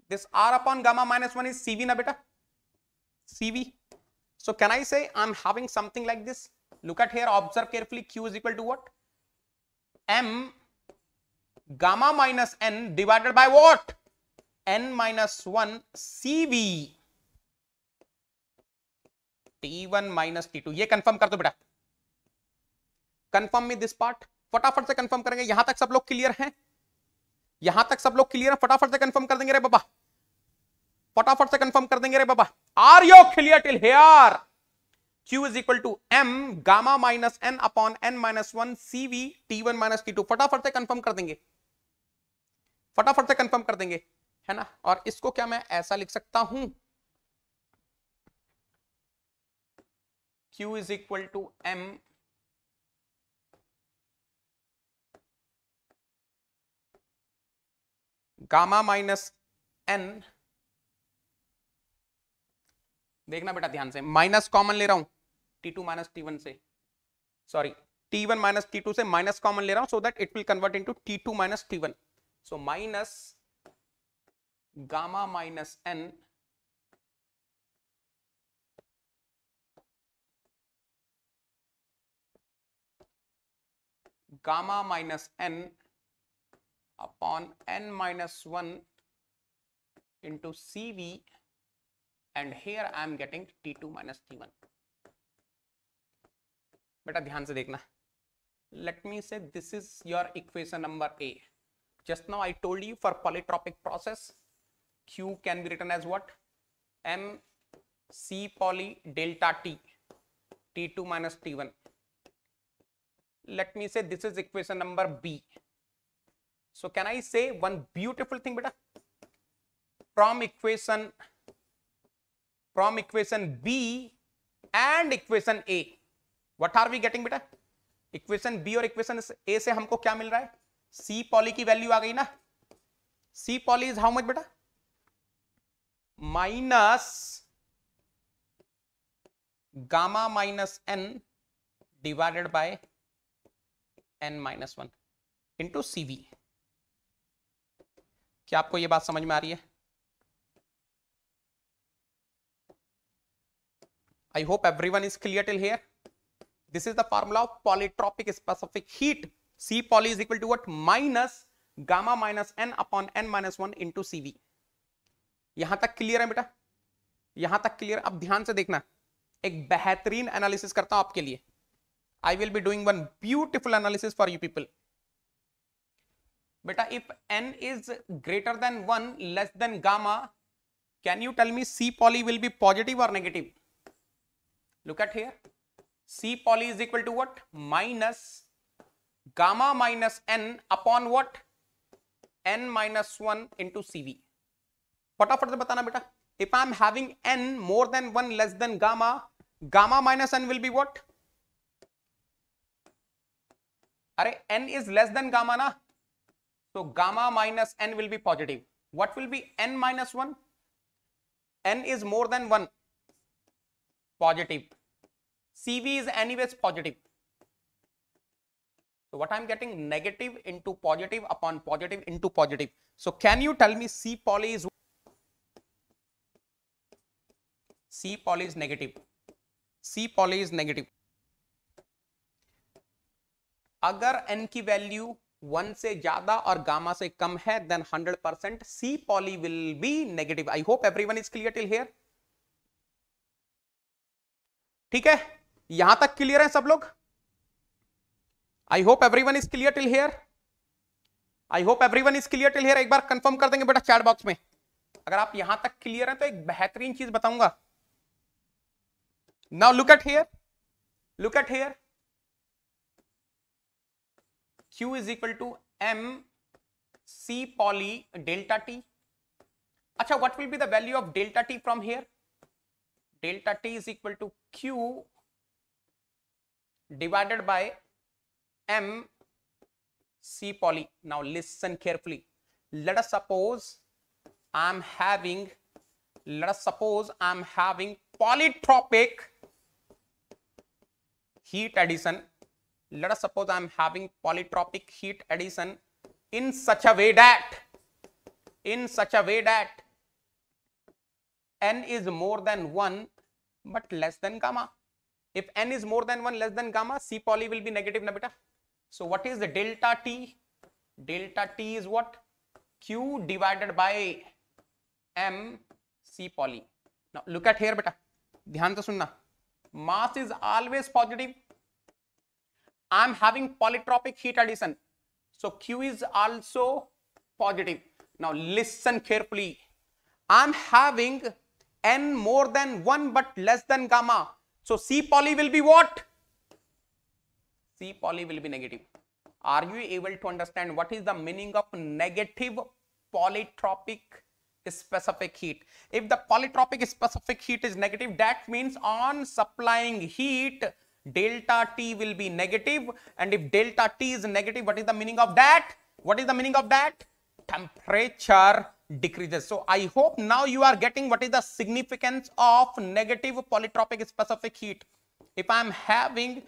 S1: This r upon gamma minus 1 is CV na beta? CV. So can I say I'm having something like this? Look at here, observe carefully. Q is equal to what? M gamma minus n divided by what? N minus 1 CV T1 minus T2. ये confirm कर दो बेटा. Confirm में this part, फटाफट से confirm करेंगे. यहां तक सब लोग क्लियर हैं? यहां तक सब लोग क्लियर हैं? फटाफट से कंफर्म कर देंगे रे बाबा, फटाफट से कंफर्म कर देंगे रे बाबा. Are you clear till here? Q is equal to m gamma minus n upon n minus 1 CV T1 minus T2. फटाफट से कंफर्म कर देंगे, फटाफट से कंफर्म कर देंगे, है ना? और इसको क्या मैं ऐसा लिख सकता हूं, Q is equal to m gamma minus n, देखना बेटा ध्यान से, माइनस कॉमन ले रहा हूं T2 माइनस T1 से, सॉरी T1 माइनस T2 से माइनस कॉमन ले रहा हूं, so that it will convert into T2 minus T1. So minus gamma minus n gamma minus n upon n minus 1 into CV, and here I am getting T2 minus T1. बेटा ध्यान से देखना, let me say this is your equation number A. Just now I told you for polytropic process Q can be written as what? M C poly delta T T2 minus T1. Let me say this is equation number B. So can I say one beautiful thing beta? From equation B and equation A, what are we getting beta? Equation B और equation A से हमको क्या मिल रहा है? C poly की value आ गई ना? C poly is how much beta? Minus gamma minus n divided by n minus 1 into CV. क्या आपको ये बात समझ में आ रही है? I hope everyone is clear till here. This is the formula of polytropic specific heat. C poly is equal to what? Minus gamma minus n upon n minus 1 into CV. यहां तक क्लियर है बेटा? यहां तक clear? अब ध्यान से देखना, एक बेहतरीन एनालिसिस करता हूं आपके लिए. I will be doing one beautiful analysis for you people. Beta, if n is greater than 1 less than gamma, can you tell me C poly will be positive or negative? Look at here, C poly is equal to what? Minus gamma minus n upon what? N minus 1 into CV. फटाफट से बताना बेटा, if I am having n more than 1 less than gamma, gamma minus n will be what? अरे n is less than gamma ना, so gamma minus n will be positive. What will be n minus 1? N is more than 1, positive. CV is anyways positive. So what I'm getting, negative into positive upon positive into positive. So can you tell me C poly is negative. C poly is negative. अगर n की value 1 से ज्यादा और gamma से कम है, then 100% C poly will be negative. I hope everyone is clear till here. ठीक है, यहां तक क्लियर है सब लोग? I hope everyone is clear till here. I hope everyone is clear till here. एक बार कंफर्म कर देंगे बेटा चैट बॉक्स में. अगर आप यहां तक क्लियर है तो एक बेहतरीन चीज बताऊंगा. Now look at here, look at here. Q is equal to M C poly delta T. अच्छा, what will be the value of delta T from here? Delta T is equal to Q divided by M C poly. Now listen carefully. Let us suppose I'm having polytropic heat addition. Let us suppose I'm having polytropic heat addition in such a way that n is more than 1 but less than gamma. If n is more than 1 less than gamma, C poly will be negative na beta. So what is the delta T? Delta T is what? Q divided by M C poly. Now look at here beta, ध्यान से सुनना. Mass is always positive. I am having polytropic heat addition, so Q is also positive. Now listen carefully. I am having n more than 1 but less than gamma, so C poly will be what? C poly will be negative. Are you able to understand what is the meaning of negative polytropic specific heat? If the polytropic specific heat is negative, that means on supplying heat delta T will be negative, and if delta T is negative, what is the meaning of that? What is the meaning of that? Temperature decreases. So I hope now you are getting what is the significance of negative polytropic specific heat. If I am having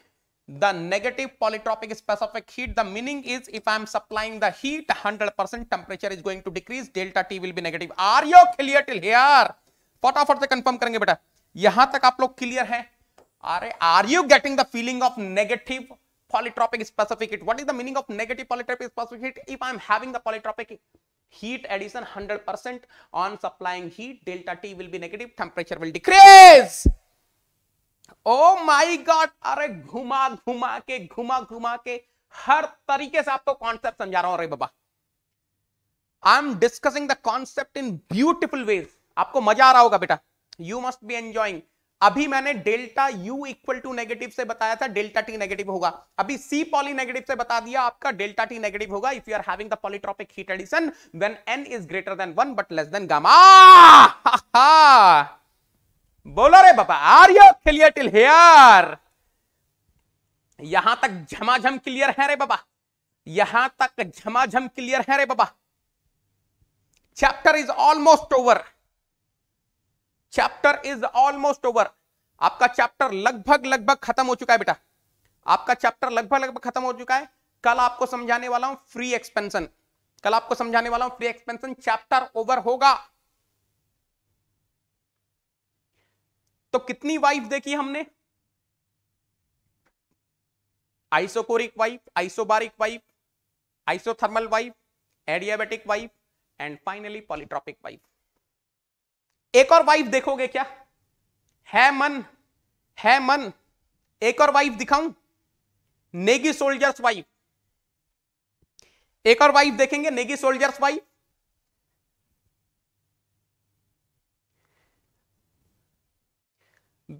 S1: the negative polytropic specific heat, the meaning is if I am supplying the heat, 100% temperature is going to decrease, delta T will be negative. Are you clear till here? फटाफट से confirm करेंगे बेटा. यहां तक आप लोग clear हैं? Are you getting the feeling of negative polytropic specific heat? What is the meaning of negative polytropic specific heat? If I am having the polytropic heat addition 100% on supplying heat, delta T will be negative, temperature will decrease. Oh my God! अरे घुमा घुमा के हर तरीके से आपको concept समझा रहा हूं रे बाबा. I am discussing the concept in beautiful ways. आपको मजा आ रहा होगा बेटा. You must be enjoying. अभी मैंने delta U equal to negative से बताया था डेल्टा T नेगेटिव होगा. अभी C पॉली नेगेटिव से बता दिया आपका डेल्टा T नेगेटिव होगा if you are having the polytropic heat addition when n is greater than 1 but less than gamma. बोलो रे बाबा, are you clear till here? यहां तक झमाझम क्लियर है रे बाबा. यहां तक झमाझम क्लियर है रे बाबा. Chapter is almost over. Chapter is almost over. आपका चैप्टर लगभग खत्म हो चुका है बेटा. आपका चैप्टर लगभग खत्म हो चुका है. कल आपको समझाने वाला हूं फ्री एक्सपेंशन. चैप्टर ओवर होगा. तो कितनी वाइफ देखी हमने? Isochoric wife, isobaric wife, isothermal wife, adiabatic wife and finally polytropic wife. एक और वाइफ देखोगे क्या? है मन एक और वाइफ दिखाऊं? Negi soldiers wife. एक और वाइफ देखेंगे, Negi soldiers wife.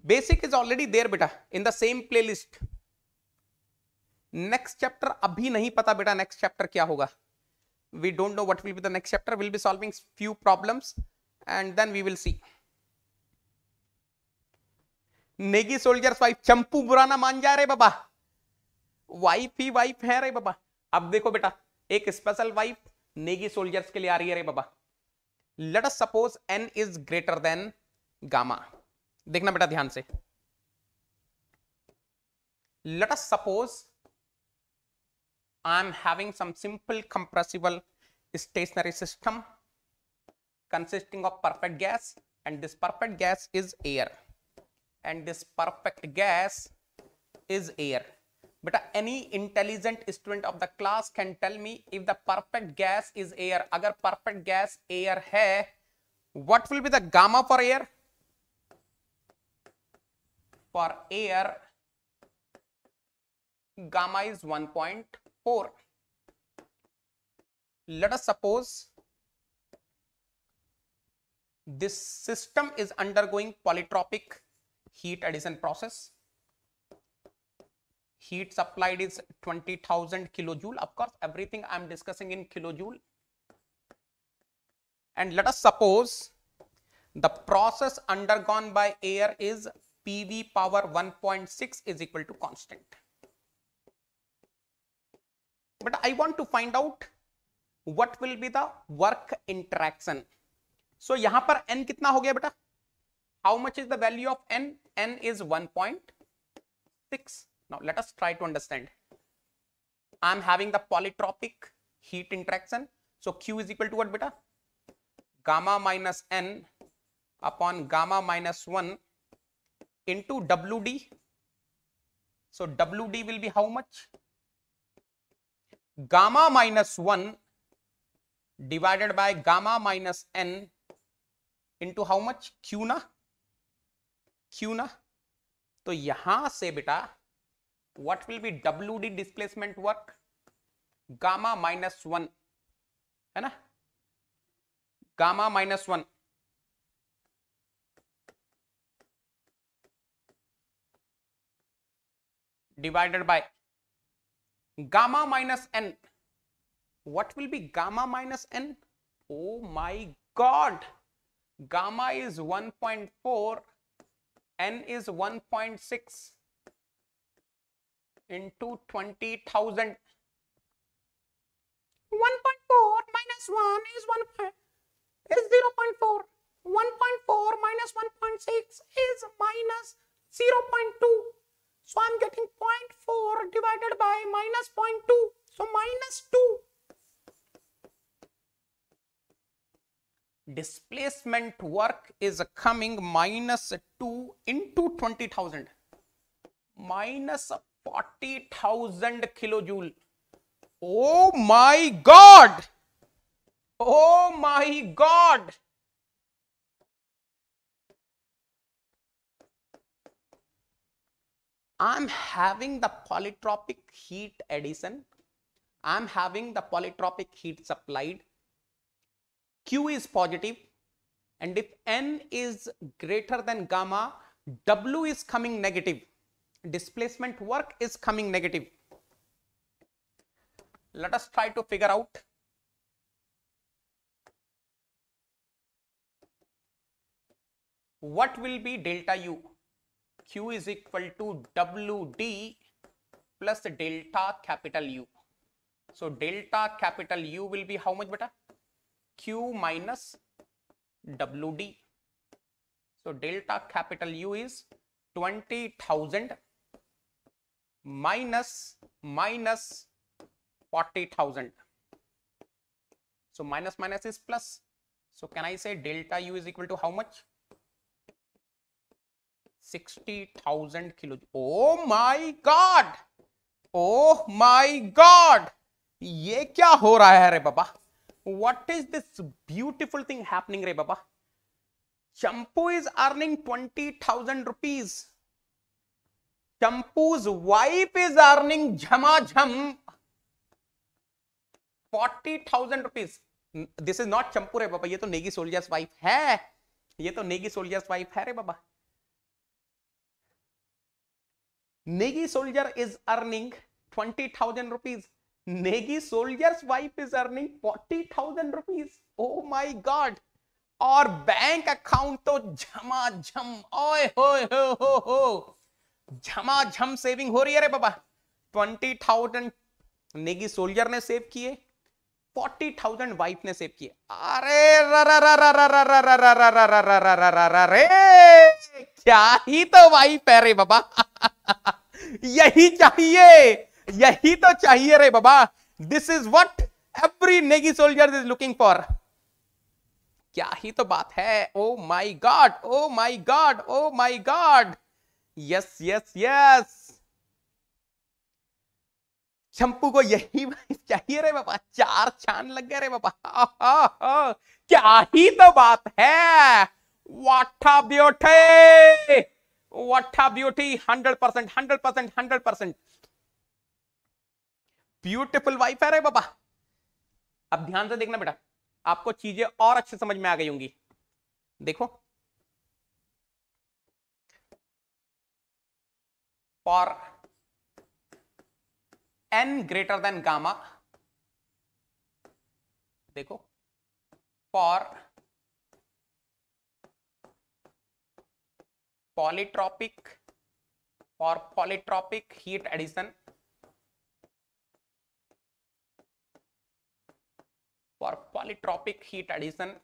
S1: Basic is already there बेटा in the same playlist. Next chapter अभी नहीं पता बेटा. नेक्स्ट चैप्टर क्या होगा? We don't know what will be the next chapter. Will be solving few problems and then we will see. Negi soldiers wife. Champu बुरा ना मान जा रे बाबा. वाइफ ही वाइफ है रे बाबा. अब देखो बेटा, एक स्पेशल वाइफ नेगी सोल्जर्स के लिए आ रही है रे बाबा. Let us suppose n is greater than gamma. देखना बेटा ध्यान से. Let us suppose I'm having some simple compressible stationary system consisting of perfect gas, and this perfect gas is air, and this perfect gas is air. But any intelligent student of the class can tell me if the perfect gas is air, अगर perfect gas air है, what will be the gamma for air? For air, gamma is 1.4. Let us suppose this system is undergoing polytropic heat addition process. Heat supplied is 20,000 kilojoule. Of course, everything I am discussing in kilojoule. And let us suppose the process undergone by air is PV power 1.6 is equal to constant. But I want to find out what will be the work interaction. So यहां पर n कितना हो गया बेटा? How much is the value of n? N is 1.6. Now let us try to understand. I am having the polytropic heat interaction. So Q is equal to what beta? Gamma minus n upon gamma minus 1 into WD. So WD will be how much? Gamma minus 1 divided by gamma minus n into how much? Q ना? Q ना? तो यहां से बेटा what will be WD displacement work? Gamma minus 1 है ना? Gamma minus 1 divided by gamma minus n. What will be gamma minus n? Oh my god, gamma is 1.4, n is 1.6 into 20,000. 1.4 minus 1 is 0.4. 1.4 minus 1.6 is minus 0.2. So I'm getting 0.4 divided by minus 0.2. So minus 2. Displacement work is coming minus 2 into 20,000. Minus 40,000 kilojoule. Oh my god! Oh my god! I'm having the polytropic heat addition. I'm having the polytropic heat supplied. Q is positive, and if n is greater than gamma, W is coming negative. Displacement work is coming negative. Let us try to figure out. What will be delta U? Q is equal to WD plus delta capital U. So delta capital U will be how much beta? Q minus WD. So delta capital U is 20,000 minus 40,000. So minus minus is plus. So can I say delta U is equal to how much? 60,000 kilojoule. Oh my god! Oh my god! ये क्या हो रहा है रे बाबा? What is this beautiful thing happening रे बाबा? Champu is earning 20,000 rupees. Champu's wife is earning jham 40,000 rupees. This is not Champu रे बाबा, ये तो नेगी सोल्जर्स वाइफ है. ये तो नेगी सोल्जर्स वाइफ है रे बाबा. Negi soldier is earning 20,000 rupees. Negi soldier's wife is earning 40,000 rupees. Oh my god. और bank account तो झमाझम, ओए हो झमाझम सेविंग हो रही है रे बाबा. 20,000 नेगी सोल्जर ने सेव किए, 40,000 वाइफ ने सेव किए. अरे रे क्या ही तो वाइफ है रे बाबा. यही चाहिए. यही तो चाहिए रे बाबा। This is what every Negi soldier is looking for. क्या ही तो बात है। Oh my God, oh my God, oh my God. Yes yes yes, Shampu को यही चाहिए रे बाबा। चार चांद लग गए रे बाबा। क्या ही तो बात है। What a beauty, what a beauty. 100%, 100%, 100% beautiful wife है रे बाबा। अब ध्यान से देखना बेटा, आपको चीजें और अच्छे समझ में आ गई होंगी। देखो, for n greater than gamma, देखो for polytropic, for polytropic heat addition, for polytropic heat addition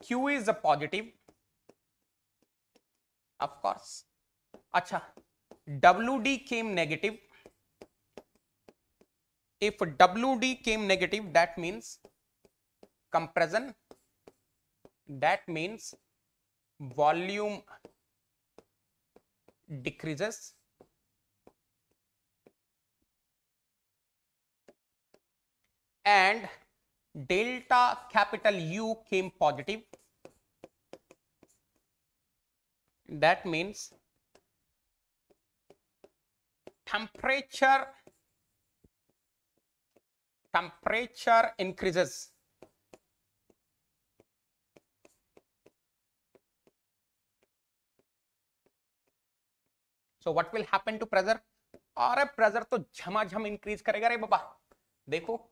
S1: Q is a positive, of course. अच्छा, WD came negative. If WD came negative, that means compression, that means volume decreases, and delta capital U came positive, that means temperature increases. So what will happen to pressure? और pressure तो झमाझम increase करेगा रे बाबा। देखो,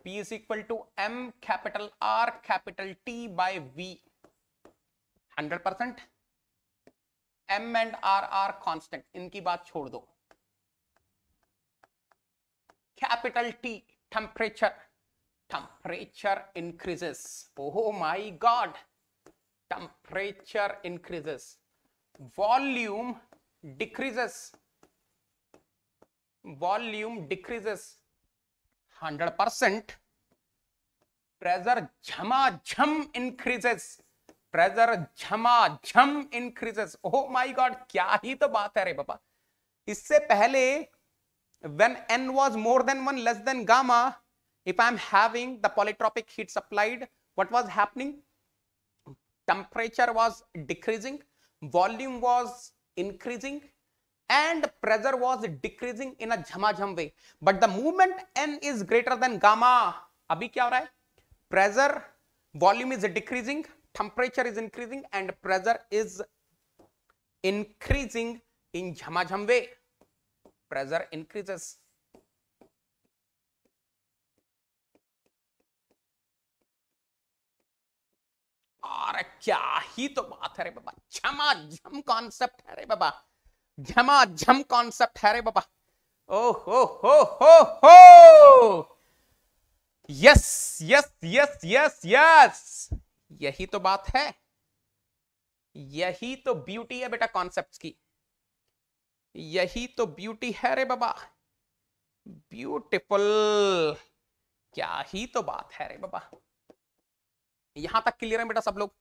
S1: P is equal to M capital R capital T by V, 100%। M and R are constant, इनकी बात छोड़ दो। Capital T, temperature increases. Oh my God, temperature increases. Volume decreases, 100%। pressure झमाझम increases, oh my God, क्या ही तो बात है रे बाबा। इससे पहले when n was more than 1 less than gamma, if I am having the polytropic heat supplied, what was happening? Temperature was decreasing, volume was increasing, and pressure was decreasing in a झमाझम way. But the moment n is greater than gamma, अभी क्या हो रहा है? Pressure, volume is decreasing, temperature is increasing, and pressure is increasing in झमाझम way. Pressure increases. और क्या ही तो बात है रे बाबा। झमाझम कॉन्सेप्ट है रे बाबा, झमाझम कॉन्सेप्ट है रे बाबा। ओ हो, yes yes yes yes yes, यही तो बात है, यही तो ब्यूटी है बेटा कॉन्सेप्ट्स की, यही तो ब्यूटी है रे बाबा। ब्यूटीफुल, क्या ही तो बात है रे बाबा। यहां तक क्लियर है बेटा सब लोग?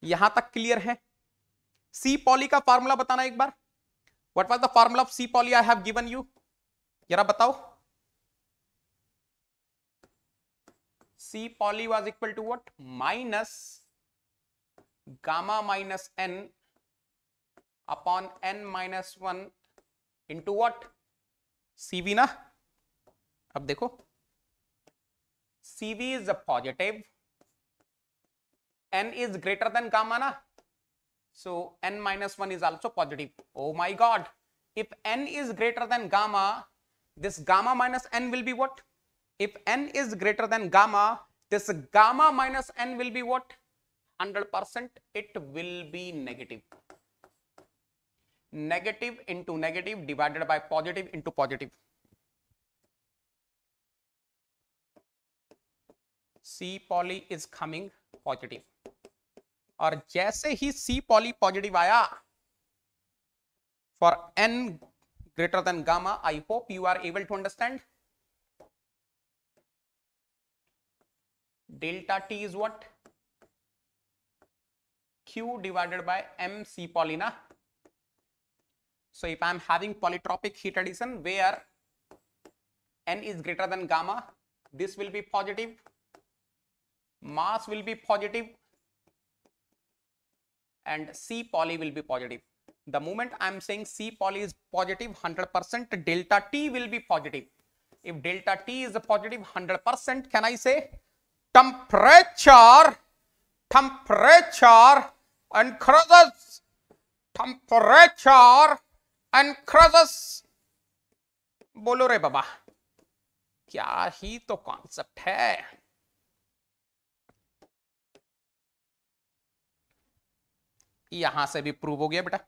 S1: यहां तक क्लियर है? सी पॉली का फार्मूला बताना एक बार। What was the formula of C poly I have given you, जरा बताओ। C poly was equal to what? Minus gamma minus n upon n minus 1 into what? CV ना। अब देखो, CV is a positive, n is greater than gamma na, so n minus 1 is also positive. Oh my God, if n is greater than gamma, this gamma minus n will be what? If n is greater than gamma, this gamma minus n will be what? 100%, it will be negative. Negative into negative divided by positive into positive. C poly is coming positive, और जैसे ही C poly positive आया, for n greater than gamma. I hope you are able to understand. Delta T is what? Q divided by MC poly na. So if I am having polytropic heat addition where n is greater than gamma, this will be positive, mass will be positive, and C poly will be positive. The moment I am saying C poly is positive 100%, delta T will be positive. If delta T is a positive 100%, can I say temperature increases, temperature increases. बोलो रे बाबा, क्या ही तो concept है। यहां से भी prove हो गया बेटा।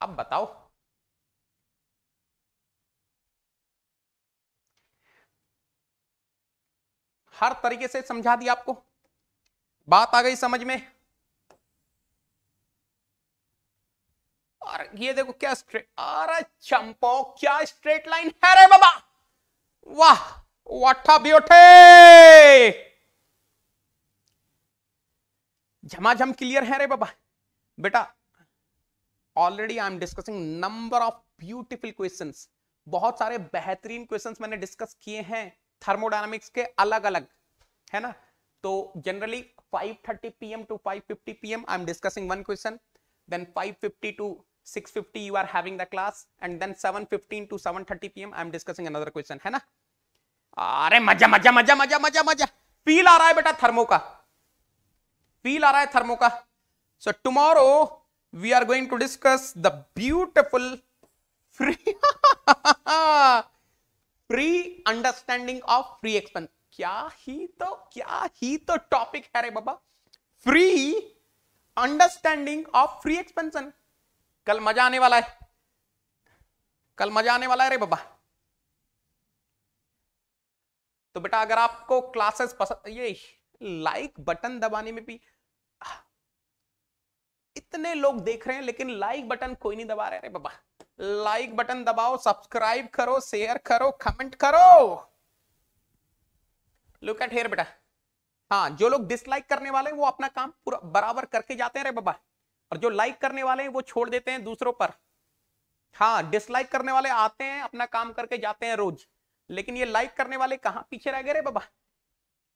S1: अब बताओ, हर तरीके से समझा दिया आपको, बात आ गई समझ में। और ये देखो क्या स्ट्रेट, अरे चंपो क्या स्ट्रेट लाइन है रे बाबा, वाह व्हाट अ ब्यूटी, झमाझम क्लियर है रे बाबा। बेटा already I am discussing number of beautiful questions, बहुत सारे बेहतरीन क्वेश्चंस मैंने डिस्कस किए हैं थर्मोडायनामिक्स के अलग अलग, है ना। तो generally 5:30 PM to 5:50 PM I am discussing one question, then 5:50 to 6:50 you are having the class, and then 7:15 to 7:30 PM I am discussing another question, है ना। अरे मजा मजा मजा मजा मजा मजा, फील आ रहा है बेटा थर्मो का, फील आ रहा है थर्मो का। So tomorrow we are going to discuss the beautiful free free understanding of free expansion. क्या ही तो टॉपिक है रे बाबा, free understanding of free expansion. कल मजा आने वाला है, कल मजा आने वाला है रे बाबा। तो बेटा अगर आपको क्लासेस पसंद, ये लाइक बटन दबाने में भी इतने लोग देख रहे हैं लेकिन लाइक बटन कोई नहीं दबा रहे रे बाबा। लाइक बटन दबाओ, सब्सक्राइब करो, शेयर करो, कमेंट करो। लुक एट हियर बेटा। हाँ, जो लोग डिसलाइक करने वाले हैं वो अपना काम पूरा बराबर करके जाते हैं रे बाबा, और जो लाइक करने वाले हैं वो छोड़ देते हैं दूसरों पर। हाँ, डिसलाइक करने वाले आते हैं अपना काम करके जाते हैं रोज, लेकिन ये लाइक करने वाले कहां पीछे रह गए रे बाबा।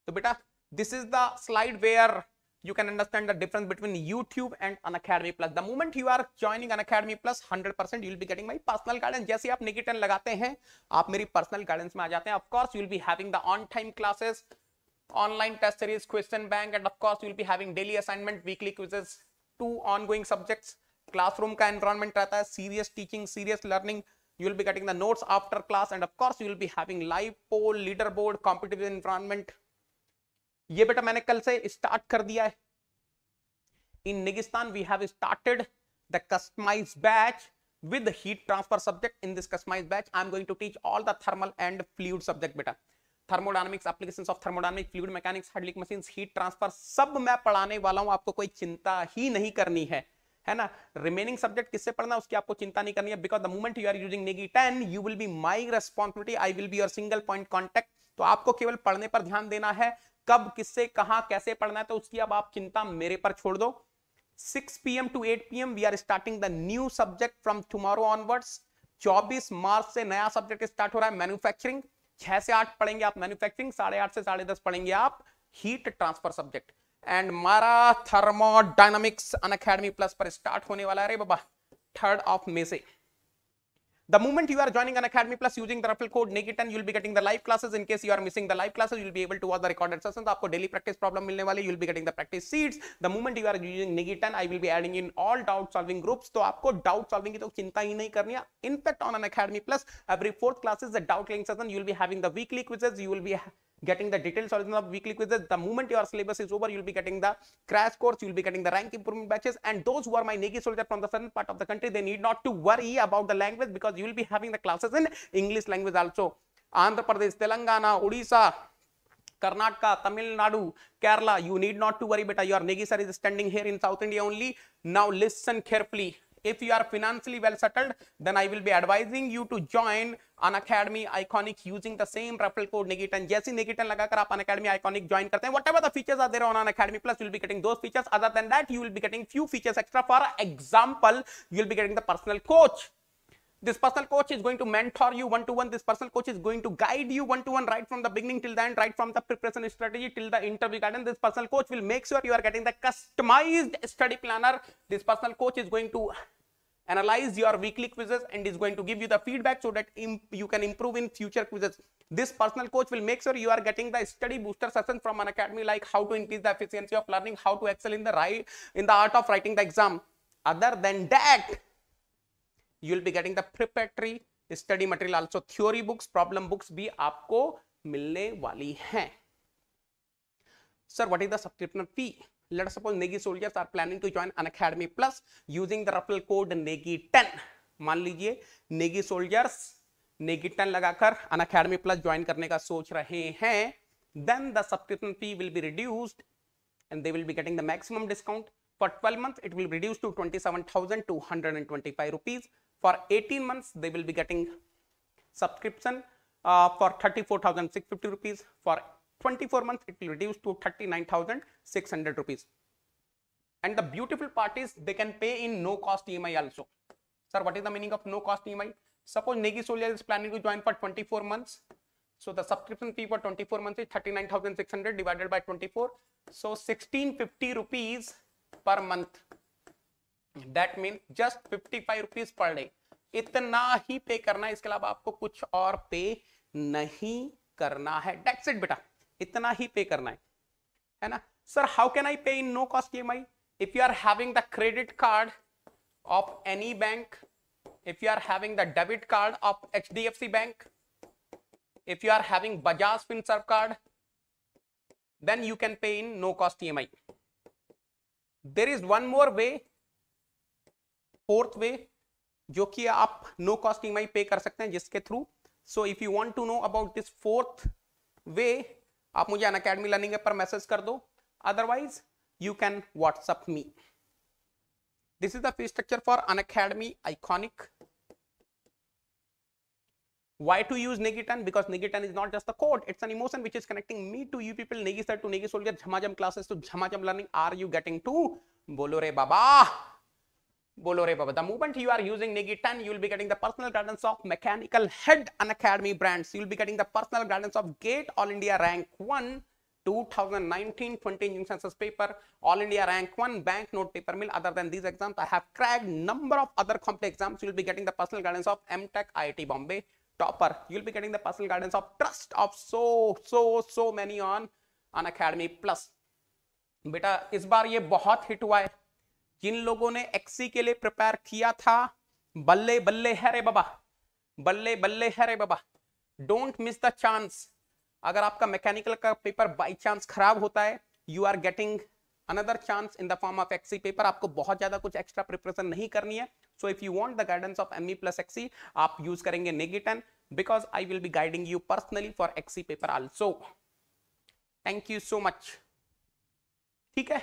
S1: तो बेटा this is the slide where you can understand the difference between YouTube and Unacademy Plus. The moment you are joining Unacademy Plus, 100% you will be getting my personal guidance. जैसे आप Nikitan लगाते हैं, आप मेरी personal guidance में आ जाते हैं। Of course, you will be having the on-time classes, online test series, question bank, and of course, you will be having daily assignment, weekly quizzes, 2 ongoing subjects. Classroom का environment रहता है, serious teaching, serious learning. You will be getting the notes after class, and of course, you will be having live poll, leaderboard, competitive environment. ये बेटा मैंने कल से start कर दिया है। इन निगिस्तान we have started the customized batch with heat transfer subject. In this customized batch I am going to teach all the thermal and fluid subject बेटा। Thermodynamics, applications of thermodynamics, fluid mechanics, hydraulic machines, heat transfer, सब मैं पढ़ाने वाला हूं। आपको कोई चिंता ही नहीं करनी है ना। रिमेनिंग सब्जेक्ट किससे पढ़ना उसकी आपको चिंता नहीं करनी है, because the moment you are using Negi 10 you will be my responsibility, I will be your single point contact. तो आपको केवल पढ़ने पर ध्यान देना है, कब किससे कहां कैसे पढ़ना है तो उसकी अब आप चिंता मेरे पर छोड़ दो। 6 PM to 8 PM we are starting the new subject from tomorrow onwards. 24 मार्च से नया सब्जेक्ट स्टार्ट हो रहा है, मैन्युफैक्चरिंग। 6 से 8 पढ़ेंगे आप मैन्युफैक्चरिंग, 8:30 से 10:30 पढ़ेंगे आप हीट ट्रांसफर सब्जेक्ट। एंड हमारा थर्मोडायनामिक्स अनअकैडमी प्लस पर स्टार्ट होने वाला है रे बाबा 3rd May से। The moment you are joining Unacademy Plus using the referral code NEGI10, you will be getting the live classes. In case you are missing the live classes, you will be able to watch the recorded sessions. आपको daily practice problem मिलने वाली, you will be getting the practice sheets. The moment you are using NEGI10, I will be adding in all doubt solving groups. तो आपको doubt solving की तो चिंता ही नहीं करनी है। In fact, on Unacademy Plus, every 4th class is a doubt clearing session. You will be having the weekly quizzes. You will be getting the detailed solution of weekly quizzes. The moment your syllabus is over, you will be getting the crash course. You will be getting the rank improvement batches. And those who are my Negi soldier from the southern part of the country, they need not to worry about the language because you will be having the classes in English language also. Andhra Pradesh, Telangana, Odisha, Karnataka, Tamil Nadu, Kerala, you need not to worry beta. Your Negi sir is standing here in South India only. Now listen carefully. If you are financially well settled, then I will be advising you to join Unacademy Iconic using the same referral code Negi10. जैसे Negi10 लगाकर आप Unacademy Iconic join करते हैं, whatever the features are there on Unacademy Plus, you will be getting those features. Other than that, you will be getting few features extra. For example, you will be getting the personal coach. This personal coach is going to mentor you one-to-one. This personal coach is going to guide you one-to-one right from the beginning till the end, right from the preparation strategy till the interview guidance. This personal coach will make sure you are getting the customized study planner. This personal coach is going to analyze your weekly quizzes and is going to give you the feedback so that you can improve in future quizzes. This personal coach will make sure you are getting the study booster sessions from Unacademy, like how to increase the efficiency of learning, how to excel in the art of writing the exam. Other than that, you will be getting the preparatory study material also. Theory books, problem books भी आपको मिलने वाली हैं. Sir, what is the subscription fee? Let us suppose Negi soldiers are planning to join Unacademy Plus using the referral code Negi10. मान लीजिए Negi soldiers Negi10 लगाकर Unacademy Plus join करने का सोच रहे हैं, then the subscription fee will be reduced and they will be getting the maximum discount. For 12 months, it will reduce to 27,225 rupees. For 18 months, they will be getting subscription for 34,650 rupees. For 24 months, it will reduce to 39,600 rupees. And the beautiful part is they can pay in no cost EMI also. Sir, what is the meaning of no cost EMI? Suppose Negi Soldier is planning to join for 24 months. So the subscription fee for 24 months is 39,600 divided by 24. So 1650 rupees per month. That means just 55 rupees per day. इतना ही पे करना है, इसके अलावा आपको कुछ और पे नहीं करना है. That's it बेटा, इतना ही पे करना है ना. Sir, how can I pay in no cost EMI? If you are having the credit card of any bank, if you are having the debit card of HDFC Bank, if you are having Bajaj Finserv card, then you can pay in no cost EMI. There is one more way, fourth way, जो कि आप no cost EMI पे कर सकते हैं, जिसके through. So if you want to know about this fourth way, आप मुझे अनअकैडमी लर्निंग ऐप पर मैसेज कर दो. Otherwise you can WhatsApp me. This is the fee structure for Unacademy iconic. Why to use Negi10? Because Negi10 is not just the code, it's an emotion which is connecting me to you people, Negi sir to Negi soldier, Jhamajam classes to Jhamajam learning. Are you getting to? Bolo re baba. Bolo re baba. The moment you are using Negi10, you will be getting the personal guidance of Mechanical Head Unacademy brands. You will be getting the personal guidance of GATE All India Rank 1 2019-20 Engineering Sciences paper, All India Rank 1 Bank Note Paper Mill. Other than these exams, I have cracked number of other complex exams. You will be getting the personal guidance of MTech IIT Bombay Topper. You will be getting the personal guidance of trust of so many on Unacademy Plus. बेटा इस बार ये बहुत hit हुआ है. जिन लोगों ने XC के लिए प्रिपेयर किया था, बल्ले बल्ले है रे बाबा, बल्ले बल्ले है रे बाबा. Don't miss the chance. अगर आपका मैकेनिकल का पेपर बाय चांस खराब होता है, you are getting another chance in the form of XE paper. आपको बहुत ज्यादा कुछ एक्स्ट्रा प्रिपरेशन नहीं करनी है. So if you want the guidance of ME plus XE, आप यूज करेंगे Negi10, because I will be guiding you personally for XE paper also. Thank you so much. ठीक है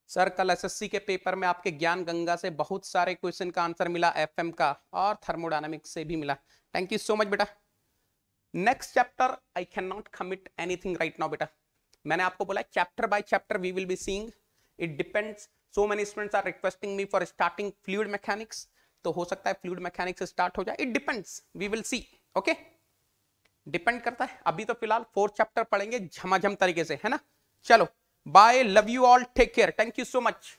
S1: सर, कल एसएससी के paper में आपके ज्ञान गंगा से बहुत सारे क्वेश्चन का आंसर मिला, एफएम का और थर्मोडायनामिक्स से भी मिला. थैंक यू सो मच बेटा. Next chapter I can not commit anything right now बेटा. मैंने आपको बोला chapter by chapter we will be seeing. It depends. So many students are requesting me for starting fluid mechanics. तो हो सकता है fluid mechanics start हो जाए. It depends, we will see. Okay, depend करता है. अभी तो फिलहाल 4 चैप्टर पढ़ेंगे झमाझम तरीके से, है ना. चलो, bye, love you all, take care, thank you so much.